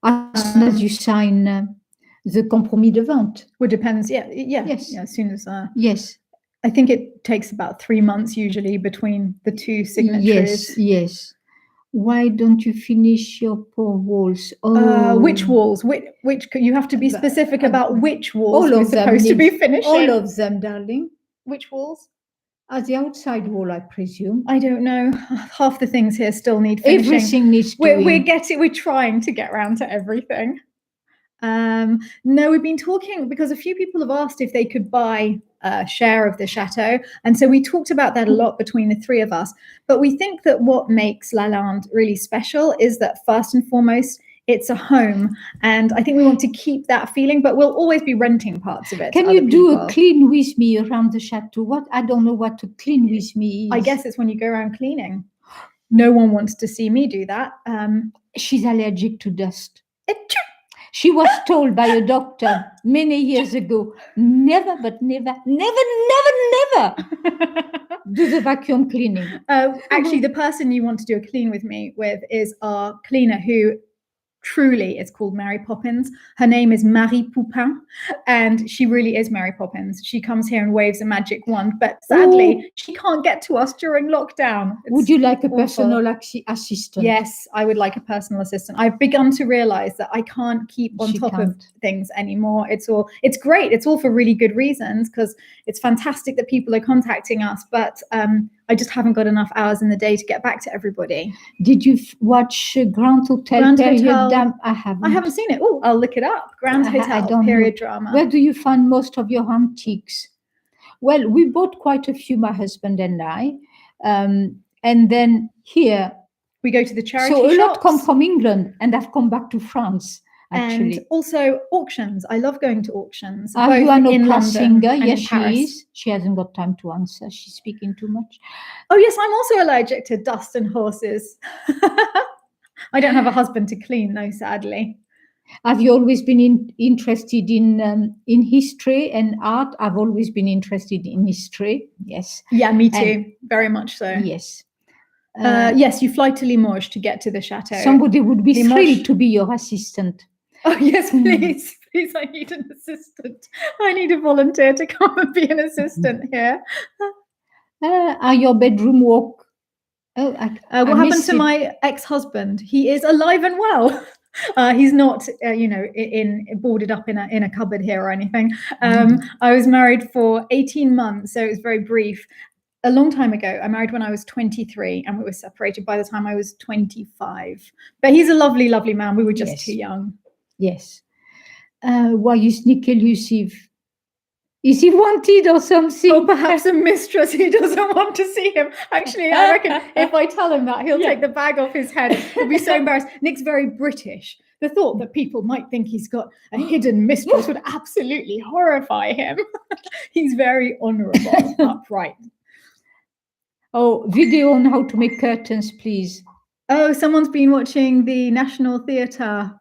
As soon as you sign the compromis de vente? Well, depends. Yes. Yeah, as soon as. Yes. I think it takes about 3 months usually between the two signatures. Yes. Why don't you finish your poor walls? Which walls? Which you have to be specific about which walls all we're of them supposed to be finishing. All of them, darling. Which walls? The outside wall, I presume. I don't know. Half the things here still need finishing. Everything needs doing. We're trying to get around to everything. No, we've been talking because a few people have asked if they could buy a share of the chateau. And so we talked about that a lot between the three of us. But we think that what makes Lalande really special is that first and foremost, it's a home. And I think we want to keep that feeling, but we'll always be renting parts of it. Can you do a clean with me around the chateau? I don't know what a clean with me is. I guess it's when you go around cleaning. No one wants to see me do that. She's allergic to dust. She was told by a doctor many years ago, never do the vacuum cleaning. Actually, the person you want to do a clean with me with is our cleaner who truly is called Mary Poppins. Her name is Marie Poupin, and she really is Mary Poppins. She comes here and waves a magic wand, but sadly, she can't get to us during lockdown. Would you like a personal assistant? Yes, I would like a personal assistant. I've begun to realize that I can't keep on top of things anymore. It's great. It's all for really good reasons, because it's fantastic that people are contacting us, but I just haven't got enough hours in the day to get back to everybody. Did you watch Grand Hotel Period? I haven't seen it. Oh, I'll look it up. Grand Hotel Period Drama. Where do you find most of your antiques? Well, we bought quite a few, my husband and I. And then here we go to the charity shops. So a lot shops. come from England, and I've come back to France. Actually. And also auctions. I love going to auctions. Are you an opera singer? Yes, she is. She hasn't got time to answer. She's speaking too much. Oh, yes, I'm also allergic to dust and horses. I don't have a husband to clean, though, sadly. Have you always been interested in history and art? I've always been interested in history. Yes. Yeah, me too. Very much so. Yes. Yes, you fly to Limoges to get to the chateau. Somebody would be thrilled to be your assistant. Oh, yes, please. Please, I need an assistant. I need a volunteer to come and be an assistant here. Are your bedroom walk? What happened to my ex-husband? He is alive and well. He's not, boarded up in a cupboard here or anything. I was married for 18 months, so it was very brief. A long time ago. I married when I was 23, and we were separated by the time I was 25. But he's a lovely, lovely man. We were just too young. Yes. Why you sneak elusive? Is he wanted or something? Or perhaps a mistress who doesn't want to see him. Actually, I reckon if I tell him that, he'll take the bag off his head. He'll be so embarrassed. Nick's very British. The thought that people might think he's got a hidden mistress would absolutely horrify him. He's very honourable, upright. Oh, video on how to make curtains, please. Oh, someone's been watching the National Theatre.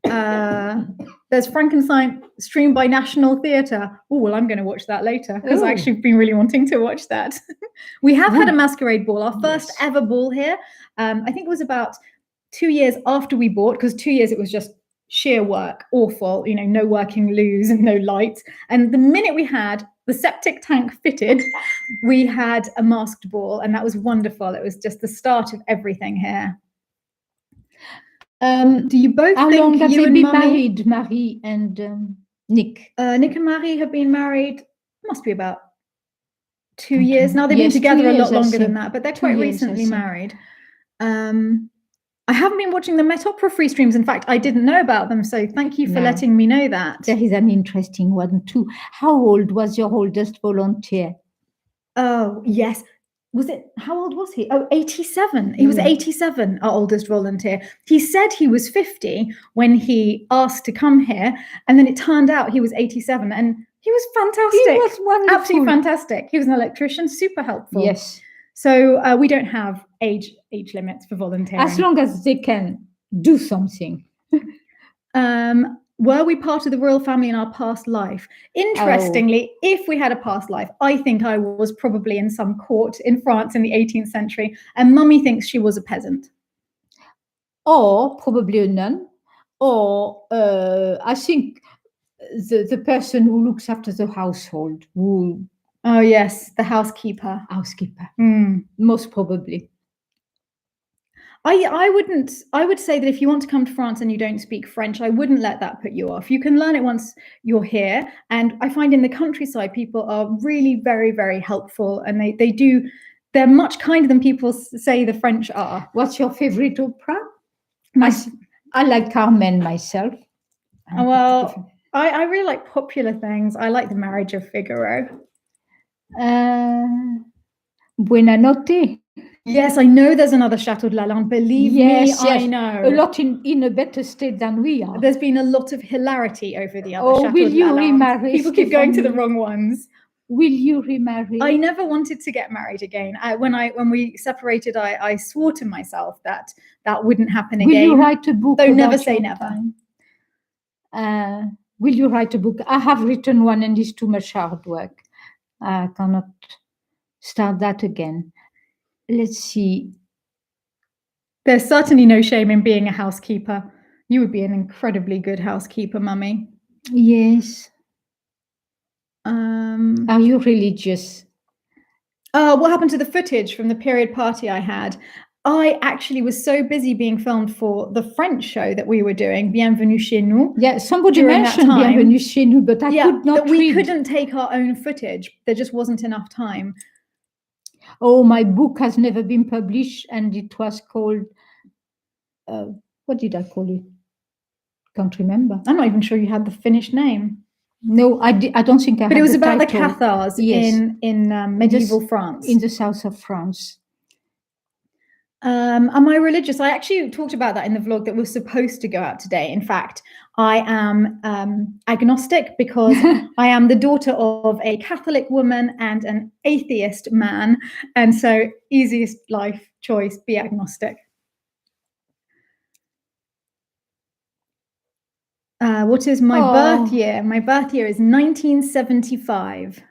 There's Frankenstein streamed by National Theatre. Oh, well, I'm going to watch that later because I actually been really wanting to watch that. We have had a masquerade ball, our first ever ball here. I think it was about 2 years after we bought, because 2 years it was just sheer work, awful, you know, no working loos and no lights. And the minute we had the septic tank fitted, we had a masked ball, and that was wonderful. It was just the start of everything here. Do you both how think long have you they and been Mummy, married, Marie and Nick? Nick and Marie have been married, must be about 2 years now. They've been together a lot longer than that, but they're quite recently married. I haven't been watching the Met Opera free streams. In fact, I didn't know about them, so thank you for letting me know that. There is an interesting one too. How old was your oldest volunteer? Oh, yes. How old was he? Oh, 87. He was 87, our oldest volunteer. He said he was 50 when he asked to come here, and then it turned out he was 87, and he was fantastic. He was wonderful. Absolutely fantastic. He was an electrician, super helpful. Yes. So we don't have age limits for volunteering. As long as they can do something. Were we part of the royal family in our past life? Interestingly, if we had a past life, I think I was probably in some court in France in the 18th century, and Mummy thinks she was a peasant. Or probably a nun, or I think the person who looks after the household. Oh yes, the housekeeper. Most probably. I would say that if you want to come to France and you don't speak French, I wouldn't let that put you off. You can learn it once you're here. And I find in the countryside, people are really very, very helpful. And they're much kinder than people say the French are. What's your favorite opera? I like Carmen myself. Well, I really like popular things. I like The Marriage of Figaro. Buena Notte. Yes, I know there's another Chateau de Lalande. Believe me, I know. A lot in a better state than we are. There's been a lot of hilarity over the other Chateau will de you Lalande. remarry? People keep going to the wrong ones. Will you remarry? I never wanted to get married again. When we separated, I swore to myself that wouldn't happen again. Will you write a book? Though never say never. Will you write a book? I have written one, and it's too much hard work. I cannot start that again. Let's see. There's certainly no shame in being a housekeeper. You would be an incredibly good housekeeper, Mummy. Yes. Are you religious? What happened to the footage from the period party I had? I actually was so busy being filmed for the French show that we were doing, Bienvenue chez nous. Yeah, somebody mentioned Bienvenue chez nous, but I could not read. We couldn't take our own footage. There just wasn't enough time. Oh, my book has never been published, and it was called, what did I call it? Can't remember. I'm not even sure you had the finished name. No, I don't think I had. But it was about the Cathars in medieval France. In the south of France. Am I religious? I actually talked about that in the vlog that was supposed to go out today. In fact, I am agnostic because I am the daughter of a Catholic woman and an atheist man. And so easiest life choice, be agnostic. What is my birth year? My birth year is 1975.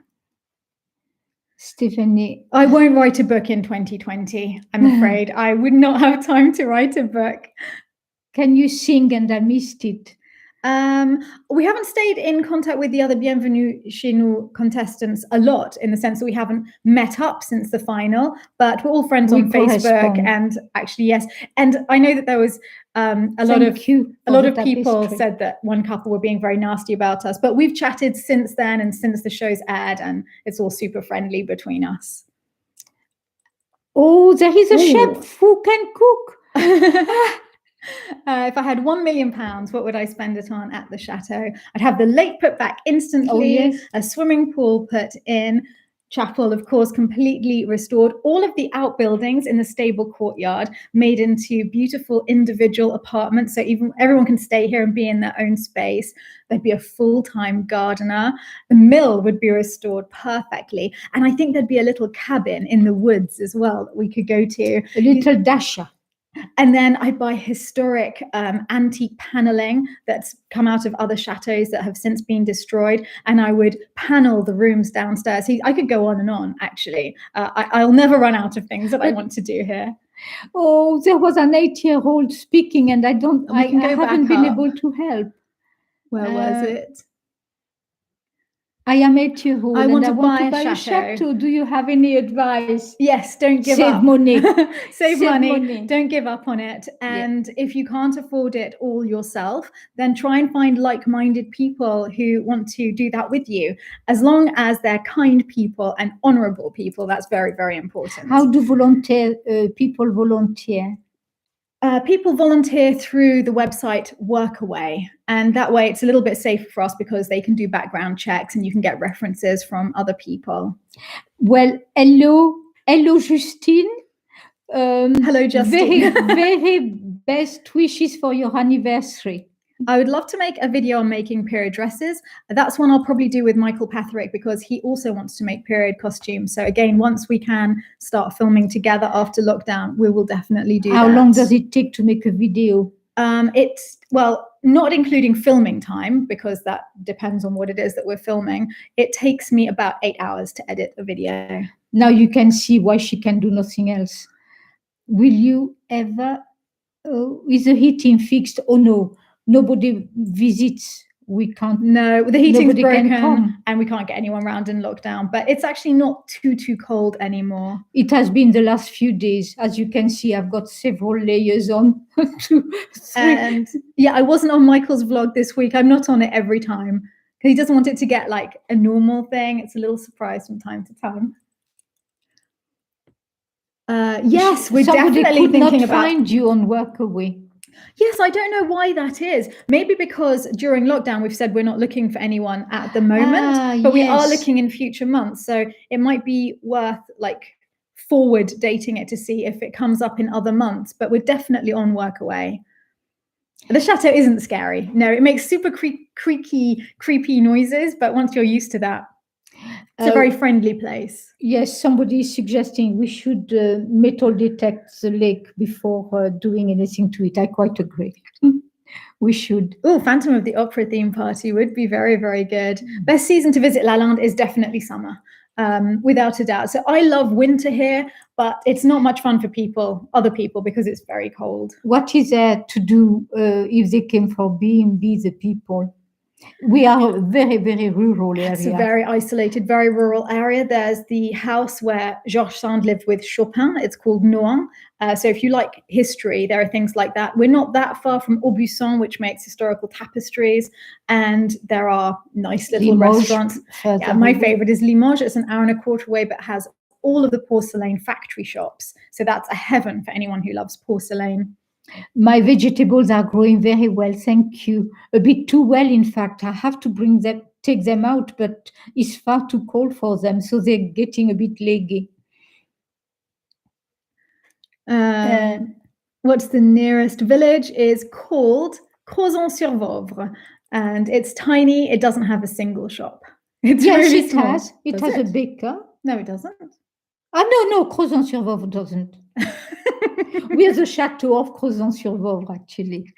Stephanie. I won't write a book in 2020, I'm afraid. I would not have time to write a book. Can you sing? And I missed it. We haven't stayed in contact with the other Bienvenue chez nous contestants a lot, in the sense that we haven't met up since the final, but we're all friends on Facebook. And actually, yes. And I know that there was a lot of people said that one couple were being very nasty about us, but we've chatted since then and since the show's aired, and it's all super friendly between us. Oh, there is a chef who can cook. If I had £1 million, what would I spend it on at the chateau? I'd have the lake put back instantly, a swimming pool put in, chapel, of course, completely restored. All of the outbuildings in the stable courtyard made into beautiful individual apartments. So even everyone can stay here and be in their own space. There'd be a full-time gardener. The mill would be restored perfectly. And I think there'd be a little cabin in the woods as well that we could go to. A little dasher. And then I'd buy historic antique paneling that's come out of other chateaus that have since been destroyed. And I would panel the rooms downstairs. I could go on and on, actually. I'll never run out of things that I want to do here. Oh, there was an 8-year-old speaking, and I haven't been able to help. Where was it? I am 8-year-old. I want to buy a chateau. Do you have any advice? Yes, don't give up. Save money. Save money. Don't give up on it. And if you can't afford it all yourself, then try and find like-minded people who want to do that with you. As long as they're kind people and honorable people, that's very, very important. How do people volunteer? People volunteer through the website Workaway, and that way it's a little bit safer for us because they can do background checks and you can get references from other people. Well, hello, Justine. Hello, Justine. Very best wishes for your anniversary. I would love to make a video on making period dresses. That's one I'll probably do with Michael Patherick because he also wants to make period costumes. So again, once we can start filming together after lockdown, we will definitely do that. How long does it take to make a video? Well, not including filming time, because that depends on what it is that we're filming. It takes me about 8 hours to edit a video. Now you can see why she can do nothing else. Will you ever, is the heating fixed? Oh no. Nobody visits. We can't. No, the heating's broken and we can't get anyone around in lockdown. But it's actually not too cold anymore. It has been the last few days. As you can see, I've got several layers on. 2, 3. And yeah, I wasn't on Michael's vlog this week. I'm not on it every time because he doesn't want it to get like a normal thing. It's a little surprise from time to time. Yes, we're definitely thinking about. Find you on Workaway. Yes, I don't know why that is. Maybe because during lockdown, we've said we're not looking for anyone at the moment, but we are looking in future months. So it might be worth like forward dating it to see if it comes up in other months, but we're definitely on Workaway. The chateau isn't scary. No, it makes super creepy noises, but once you're used to that, it's a very friendly place. Yes, somebody is suggesting we should metal detect the lake before doing anything to it. I quite agree. We should. Oh, Phantom of the Opera theme party would be very, very good. Best season to visit Lalande is definitely summer, without a doubt. So I love winter here, but it's not much fun for other people, because it's very cold. What is there to do if they came for B&B, the people? We are a very, very rural area. It's a very isolated, very rural area. There's the house where Georges Sand lived with Chopin. It's called Nohant. So if you like history, there are things like that. We're not that far from Aubusson, which makes historical tapestries. And there are nice little restaurants. Yeah, my favorite is Limoges. It's an hour and a quarter away, but has all of the porcelain factory shops. So that's a heaven for anyone who loves porcelain. My vegetables are growing very well, thank you. A bit too well, in fact. I have to take them out, but it's far too cold for them, so they're getting a bit leggy. What's the nearest village is called Crozon-sur-Vouvre, and it's tiny. It doesn't have a single shop. It's really small. It has a baker. No, it doesn't. No, Crozon-sur-Vouvre doesn't. We are the Chateau of Crozon-sur-Vouvre, actually.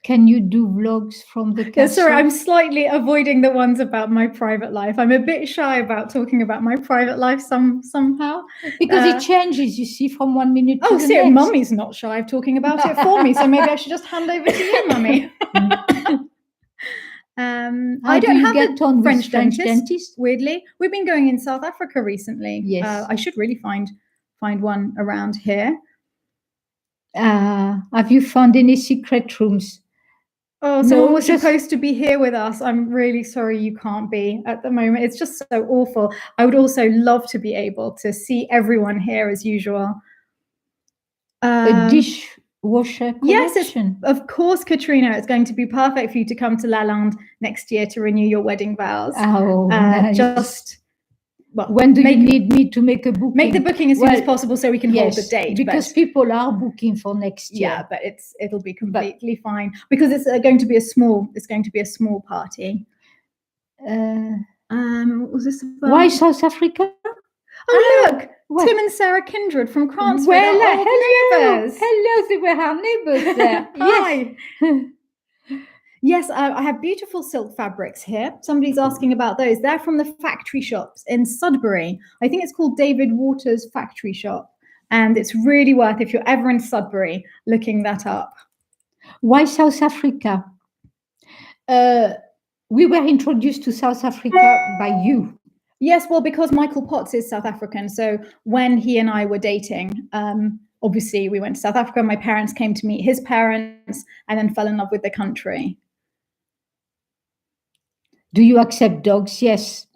Can you do vlogs from the castle? Yeah, sorry, I'm slightly avoiding the ones about my private life. I'm a bit shy about talking about my private life somehow. Because it changes, you see, from 1 minute to the next. Oh, see, Mummy's not shy of talking about it for me, so maybe I should just hand over to you, Mummy. I don't have a French dentist, weirdly. We've been going in South Africa recently. Yes. I should really find one around here. Have you found any secret rooms? Oh, someone was supposed to be here with us. I'm really sorry you can't be at the moment. It's just so awful. I would also love to be able to see everyone here as usual. A dish washer Yes, collection. of course, Katrina. It's going to be perfect for you to come to Lalande next year to renew your wedding vows. Oh, nice. Just when do you need me to make a booking? Make the booking as soon as possible so we can hold the date. Because people are booking for next year. Yeah, but it'll be completely fine because it's going to be a small party. What was this about? Why South Africa? Oh, look! What? Tim and Sarah Kindred from Cransford. Well, hello, they were our neighbours there. Hi. Yes, I have beautiful silk fabrics here. Somebody's asking about those. They're from the factory shops in Sudbury. I think it's called David Waters Factory Shop. And it's really worth, if you're ever in Sudbury, looking that up. Why South Africa? We were introduced to South Africa by you. Yes, well, because Michael Potts is South African. So when he and I were dating, obviously we went to South Africa. My parents came to meet his parents and then fell in love with the country. Do you accept dogs? Yes.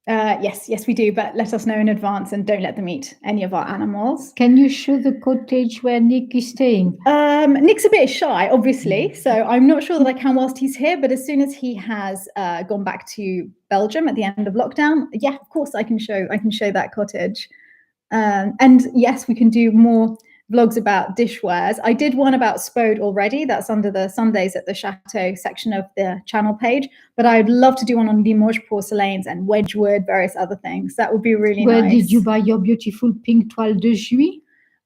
Yes, we do, but let us know in advance and don't let them eat any of our animals. Can you show the cottage where Nick is staying? Nick's a bit shy, obviously, so I'm not sure that I can whilst he's here, but as soon as he has gone back to Belgium at the end of lockdown, yeah, of course I can show that cottage. And yes, we can do more vlogs about dishwares. I did one about Spode already. That's under the Sundays at the Chateau section of the channel page. But I'd love to do one on Limoges porcelains and Wedgwood, various other things. That would be really nice. Where did you buy your beautiful pink toile de juillet?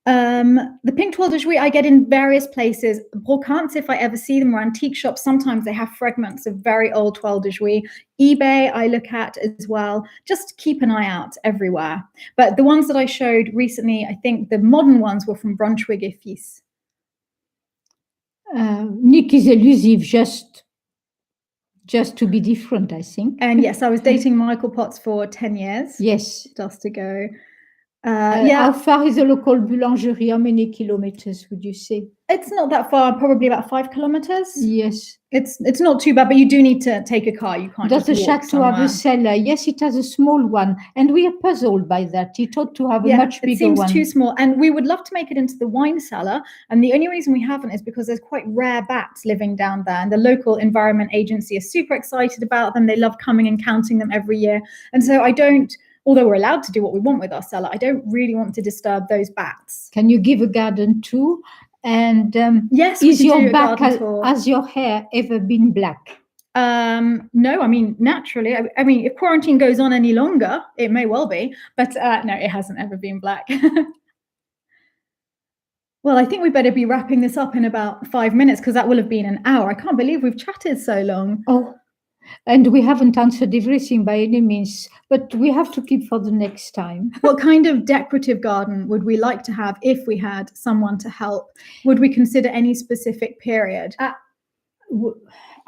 The pink toile de juillet I get in various places. Brocants, if I ever see them, or antique shops, sometimes they have fragments of very old toile de juillet. eBay I look at as well. Just keep an eye out everywhere. But the ones that I showed recently, I think the modern ones were from Brunswick et Fils. Nick is elusive, just to be different, I think. And yes, I was dating Michael Potts for 10 years. Yes. Just to go. How far is the local boulangerie? How many kilometers would you say? It's not that far, probably about 5 kilometers. Yes. It's not too bad, but you do need to take a car. You can't Does just the walk Chateau have a cellar? Yes, it has a small one. And we are puzzled by that. It ought to have a much bigger one. It seems too small. And we would love to make it into the wine cellar. And the only reason we haven't is because there's quite rare bats living down there. And the local environment agency is super excited about them. They love coming and counting them every year. And so although we're allowed to do what we want with our cellar, I don't really want to disturb those bats. Can you give a garden tour? And yes, is your back, has your hair ever been black? No, I mean, naturally. I mean, if quarantine goes on any longer, it may well be. But no, it hasn't ever been black. Well, I think we better be wrapping this up in about 5 minutes because that will have been an hour. I can't believe we've chatted so long. Oh. And we haven't answered everything by any means, but we have to keep for the next time. What kind of decorative garden would we like to have if we had someone to help? Would we consider any specific period?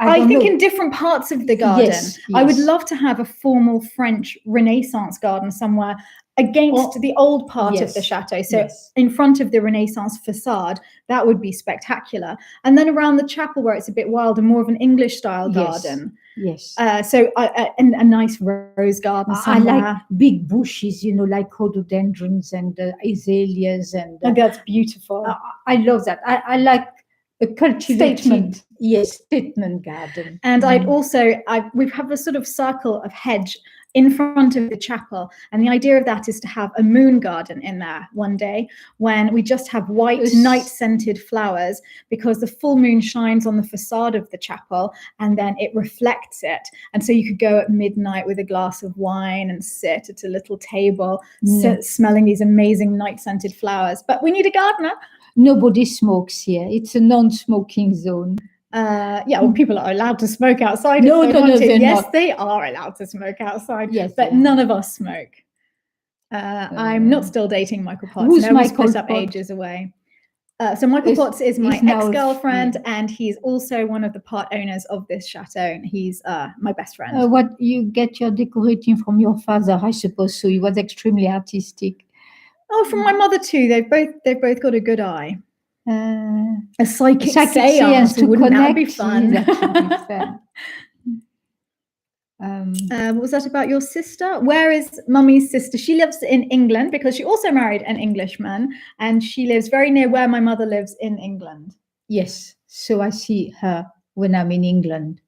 I think in different parts of the garden. Yes. I would love to have a formal French Renaissance garden somewhere against the old part of the chateau. So in front of the Renaissance facade, that would be spectacular. And then around the chapel where it's a bit wild and more of an English style garden. Yes. So and a nice rose garden somewhere. I like big bushes, like rhododendrons and azaleas. And that's beautiful. I love that. I like a cultivated statement garden. And we have a sort of circle of hedge in front of the chapel, and the idea of that is to have a moon garden in there one day when we just have white night-scented flowers, because the full moon shines on the facade of the chapel and then it reflects it, and so you could go at midnight with a glass of wine and sit at a little table smelling these amazing night-scented flowers. But we need a gardener. Nobody smokes here. It's a non-smoking zone. Well, people are allowed to smoke outside. No, yes, they are allowed to smoke outside. Yes, but none of us smoke. I'm not still dating Michael Potts. Who's Michael split up ages away. So Michael Potts is my ex-girlfriend, and he's also one of the part owners of this chateau. And he's my best friend. What you get your decorating from your father, I suppose. So he was extremely artistic. Oh, from my mother too. They've both got a good eye. A psychic seance, wouldn't that be fun? That would be fun. What was that about your sister? Where is Mummy's sister? She lives in England because she also married an Englishman, and she lives very near where my mother lives in England. Yes, so I see her when I'm in England.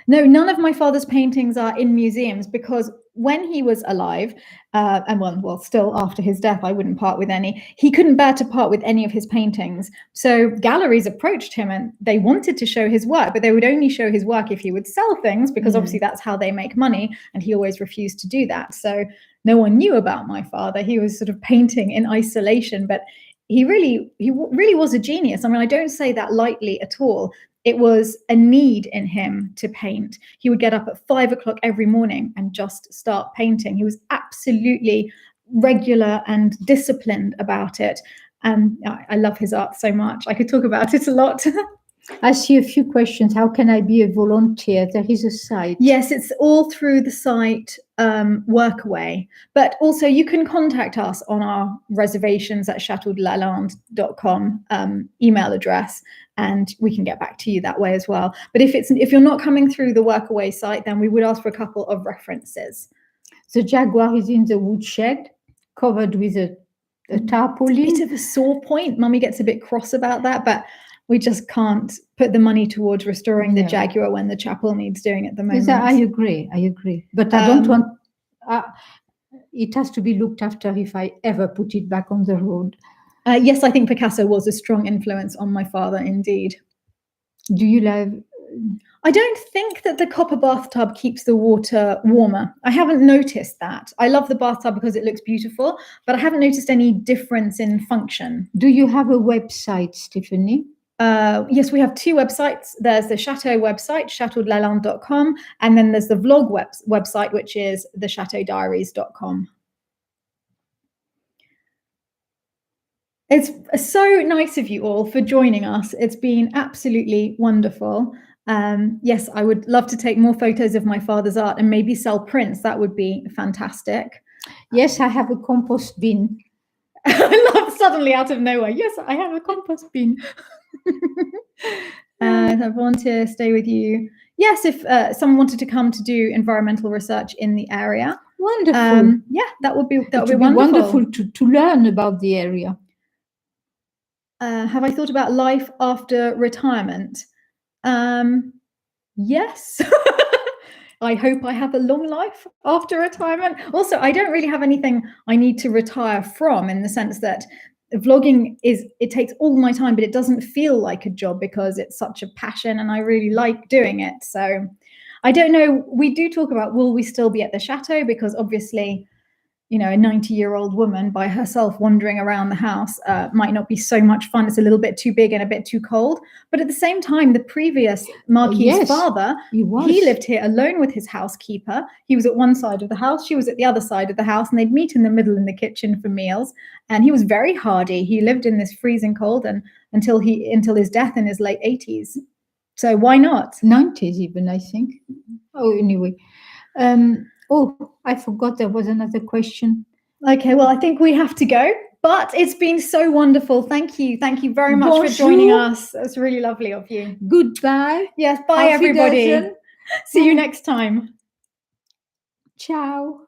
No, none of my father's paintings are in museums because when he was alive, and well, still after his death, I wouldn't part with any. He couldn't bear to part with any of his paintings. So galleries approached him and they wanted to show his work, but they would only show his work if he would sell things because obviously that's how they make money. And he always refused to do that. So no one knew about my father. He was sort of painting in isolation, but he really was a genius. I mean, I don't say that lightly at all. It was a need in him to paint. He would get up at 5 o'clock every morning and just start painting. He was absolutely regular and disciplined about it. And I love his art so much. I could talk about it a lot. I see a few questions. How can I be a volunteer? There is a site. Yes, it's all through the site Workaway. But also you can contact us on our reservations at chateaudelalande.com email address, and we can get back to you that way as well. But if you're not coming through the Workaway site, then we would ask for a couple of references. The jaguar is in the woodshed, covered with a tarpaulin. It's a bit of a sore point. Mummy gets a bit cross about that, but we just can't put the money towards restoring the jaguar when the chapel needs doing at the moment. Yes, I agree. But I don't want... it has to be looked after if I ever put it back on the road. Yes, I think Picasso was a strong influence on my father, indeed. Do you love... I don't think that the copper bathtub keeps the water warmer. I haven't noticed that. I love the bathtub because it looks beautiful, but I haven't noticed any difference in function. Do you have a website, Stephanie? Yes, we have two websites. There's the Chateau website, chateaudelalande.com, and then there's the vlog website, which is thechateaudiaries.com. It's so nice of you all for joining us. It's been absolutely wonderful. Yes, I would love to take more photos of my father's art and maybe sell prints. That would be fantastic. Yes, I have a compost bin. I love suddenly out of nowhere. Yes, I have a compost bin. I want to stay with you. Yes, if someone wanted to come to do environmental research in the area. Wonderful. Yeah, that would be wonderful to learn about the area. Have I thought about life after retirement? Yes. I hope I have a long life after retirement. Also, I don't really have anything I need to retire from, in the sense that vlogging it takes all my time, but it doesn't feel like a job because it's such a passion and I really like doing it. So I don't know. We do talk about, will we still be at the chateau? Because obviously, you know, a 90-year-old woman by herself wandering around the house might not be so much fun. It's a little bit too big and a bit too cold. But at the same time, the previous Marquis's father, he lived here alone with his housekeeper. He was at one side of the house, she was at the other side of the house, and they'd meet in the middle in the kitchen for meals. And he was very hardy. He lived in this freezing cold and until his death in his late 80s. So why not? 90s even, I think. Oh, anyway. Oh, I forgot there was another question. Okay, well, I think we have to go, but it's been so wonderful. Thank you. Thank you very much for joining us. It's really lovely of you. Goodbye. Yes, bye, everybody. See you next time. Ciao.